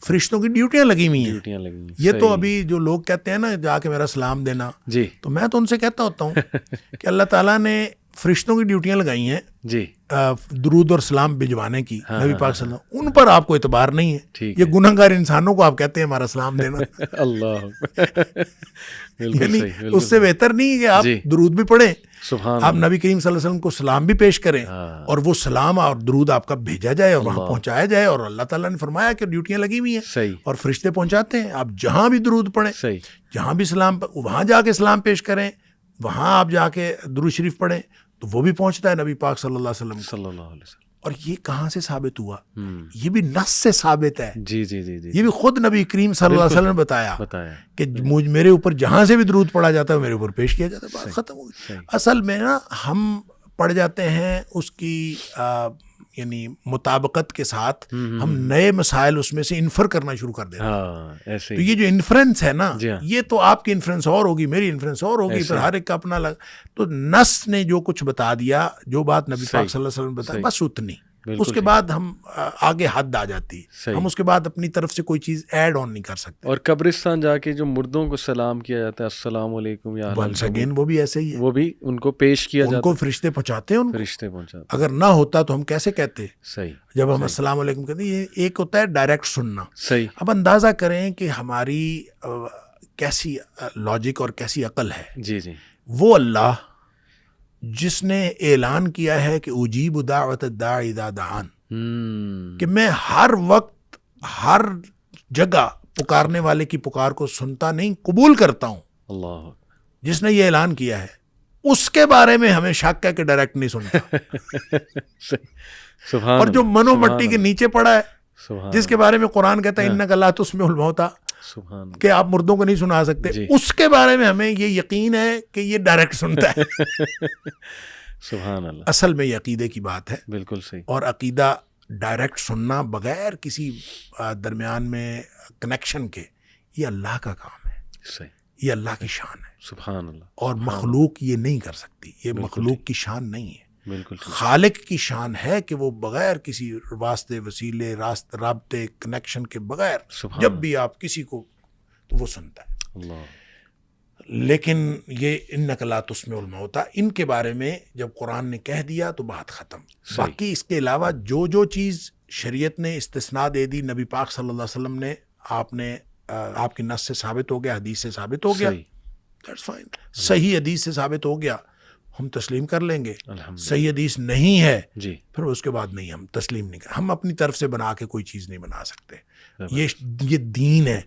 Speaker 2: فرشتوں کی ڈیوٹیاں لگی ہوئی ہیں. یہ تو ابھی جو لوگ کہتے ہیں نا جا کے میرا سلام دینا,
Speaker 1: جی
Speaker 2: تو میں تو ان سے کہتا ہوتا ہوں کہ اللہ تعالیٰ نے فرشتوں کی ڈیوٹیاں لگائی ہیں
Speaker 1: جی
Speaker 2: درود اور سلام بھجوانے کی نبی پاک صلی اللہ علیہ وسلم, ان پر آپ کو اعتبار نہیں ہے. یہ گناہ گار انسانوں کو آپ کہتے ہیں ہمارا سلام دینا.
Speaker 1: اللہ
Speaker 2: یعنی اس سے بہتر نہیں ہے کہ آپ درود بھی پڑھیں,
Speaker 1: سبحان
Speaker 2: آپ نبی کریم صلی اللہ علیہ وسلم کو سلام بھی پیش کریں اور وہ سلام اور درود آپ کا بھیجا جائے اور وہاں پہنچایا جائے. اور اللہ تعالیٰ نے فرمایا کہ ڈیوٹیاں لگی ہوئی ہیں اور فرشتے پہنچاتے ہیں. آپ جہاں بھی درود پڑھیں, جہاں بھی سلام, وہاں جا کے سلام پیش کریں, وہاں آپ جا کے درود شریف پڑھیں تو وہ بھی پہنچتا ہے نبی پاک صلی اللہ علیہ وسلم
Speaker 1: صلی اللہ علیہ وسلم.
Speaker 2: اور یہ کہاں سے ثابت ہوا؟ یہ بھی نص سے ثابت ہے.
Speaker 1: جی جی جی جی
Speaker 2: یہ بھی خود نبی کریم صلی اللہ علیہ وسلم نے بتایا کہ میرے اوپر جہاں سے بھی درود پڑھا جاتا ہے میرے اوپر پیش کیا جاتا ہے. بات ختم ہو گئی. اصل میں نا ہم پڑھ جاتے ہیں اس کی یعنی مطابقت کے ساتھ ہم نئے مسائل اس میں سے انفر کرنا شروع کر دیتے ہیں. تو یہ جو انفرنس ہے نا, یہ تو آپ کی انفرنس اور ہوگی, میری انفرنس اور ہوگی, پھر ہر ایک کا اپنا الگ. تو نص نے جو کچھ بتا دیا, جو بات نبی پاک صلی اللہ علیہ وسلم نے بتایا, بس اتنی. اس کے بعد ہم آگے حد آ جاتی, ہم اس کے بعد اپنی طرف سے کوئی چیز ایڈ آن نہیں کر سکتے.
Speaker 1: اور قبرستان جا کے جو مردوں کو سلام کیا جاتا ہے, السلام علیکم یا
Speaker 2: ونس اگین, وہ بھی ایسے ہی ہے,
Speaker 1: وہ بھی ان کو پیش کیا جاتا ہے,
Speaker 2: ان کو فرشتے پہنچاتے ہیں,
Speaker 1: فرشتے پہنچاتے.
Speaker 2: اگر نہ ہوتا تو ہم کیسے کہتے؟
Speaker 1: صحیح.
Speaker 2: جب ہم السلام علیکم کہتے ہیں, یہ ایک ہوتا ہے ڈائریکٹ سننا.
Speaker 1: صحیح.
Speaker 2: اب اندازہ کریں کہ ہماری کیسی لاجک اور کیسی عقل ہے.
Speaker 1: جی جی.
Speaker 2: وہ اللہ جس نے اعلان کیا ہے کہ اجیب دعوت الداعی اذا دعان, کہ میں ہر وقت ہر جگہ پکارنے والے کی پکار کو سنتا نہیں, قبول کرتا ہوں.
Speaker 1: اللہ,
Speaker 2: جس نے یہ اعلان کیا ہے اس کے بارے میں ہمیں شک ہے کہ ڈائریکٹ نہیں سنتا.
Speaker 1: سبحان.
Speaker 2: اور جو منو مٹی کے نیچے پڑا ہے,
Speaker 1: سبحان,
Speaker 2: جس کے بارے میں قرآن کہتا ہے انک لا تسمع الموتیٰ,
Speaker 1: سبحان,
Speaker 2: کہ آپ مردوں کو نہیں سنا سکتے, اس کے بارے میں ہمیں یہ یقین ہے کہ یہ ڈائریکٹ سنتا ہے.
Speaker 1: سبحان اللہ.
Speaker 2: اصل میں یہ عقیدے کی بات ہے.
Speaker 1: بالکل صحیح.
Speaker 2: اور عقیدہ ڈائریکٹ سننا بغیر کسی درمیان میں کنیکشن کے, یہ اللہ کا کام ہے.
Speaker 1: صحیح.
Speaker 2: یہ اللہ کی شان ہے.
Speaker 1: سبحان اللہ.
Speaker 2: اور مخلوق یہ نہیں کر سکتی, یہ مخلوق کی شان نہیں ہے.
Speaker 1: بالکل.
Speaker 2: خالق کی شان ہے کہ وہ بغیر کسی واسطے, وسیلے, رابطے, کنیکشن کے بغیر جب بھی آپ کسی کو, تو وہ سنتا ہے.
Speaker 1: اللہ.
Speaker 2: لیکن یہ انک لا تسمع الموتیٰ, ان کے بارے میں جب قرآن نے کہہ دیا تو بات ختم. باقی اس کے علاوہ جو چیز شریعت نے استثناء دے دی, نبی پاک صلی اللہ علیہ وسلم نے, آپ کی نص سے ثابت ہو گیا, حدیث سے ثابت ہو گیا, دیٹس فائن. صحیح حدیث سے ثابت ہو گیا, ہم تسلیم کر لیں گے. صحیح حدیث نہیں ہے
Speaker 1: جی,
Speaker 2: پھر اس کے بعد نہیں, ہم تسلیم نہیں کر. ہم اپنی طرف سے بنا کے کوئی چیز نہیں بنا سکتے. یہ دین ہے,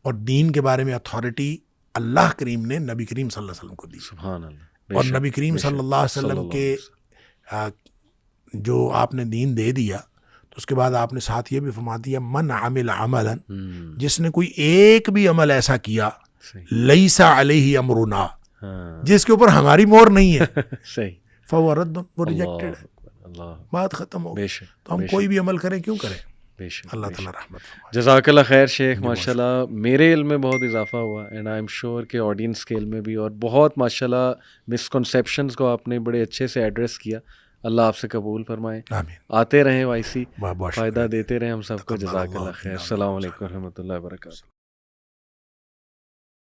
Speaker 2: اور دین کے بارے میں اتھارٹی اللہ کریم نے نبی کریم صلی اللہ علیہ وسلم کو دی.
Speaker 1: سبحان اللہ.
Speaker 2: اور نبی کریم صلی اللہ علیہ وسلم کے جو آپ نے دین دے دیا, تو اس کے بعد آپ نے ساتھ یہ بھی فرما دیا, من عمل عملا, جس نے کوئی ایک بھی عمل ایسا کیا, لیس علیہ امرنا, جس کے اوپر ہماری مہر نہیں ہے,
Speaker 1: صحیح,
Speaker 2: فہو رد, وہ ریجیکٹڈ ہے.
Speaker 1: اللہ.
Speaker 2: بات ختم ہو گئی. تو ہم کوئی بھی عمل کریں کیوں کریں؟ اللہ تعالیٰ رحمت فرمائے.
Speaker 1: جزاک اللہ خیر شیخ, ماشاء اللہ میرے علم میں بہت اضافہ ہوا, اینڈ آئی ایم شیور کہ آڈینس کے علم میں بھی, اور بہت ماشاء اللہ مسکنسیپشنز کو آپ نے بڑے اچھے سے ایڈریس کیا. اللہ آپ سے قبول فرمائے.
Speaker 2: آمین.
Speaker 1: آتے رہیں وائسی,
Speaker 2: بہت
Speaker 1: فائدہ دیتے رہیں ہم سب کو. جزاک اللہ خیر. السلام علیکم و رحمۃ اللہ وبرکاتہ.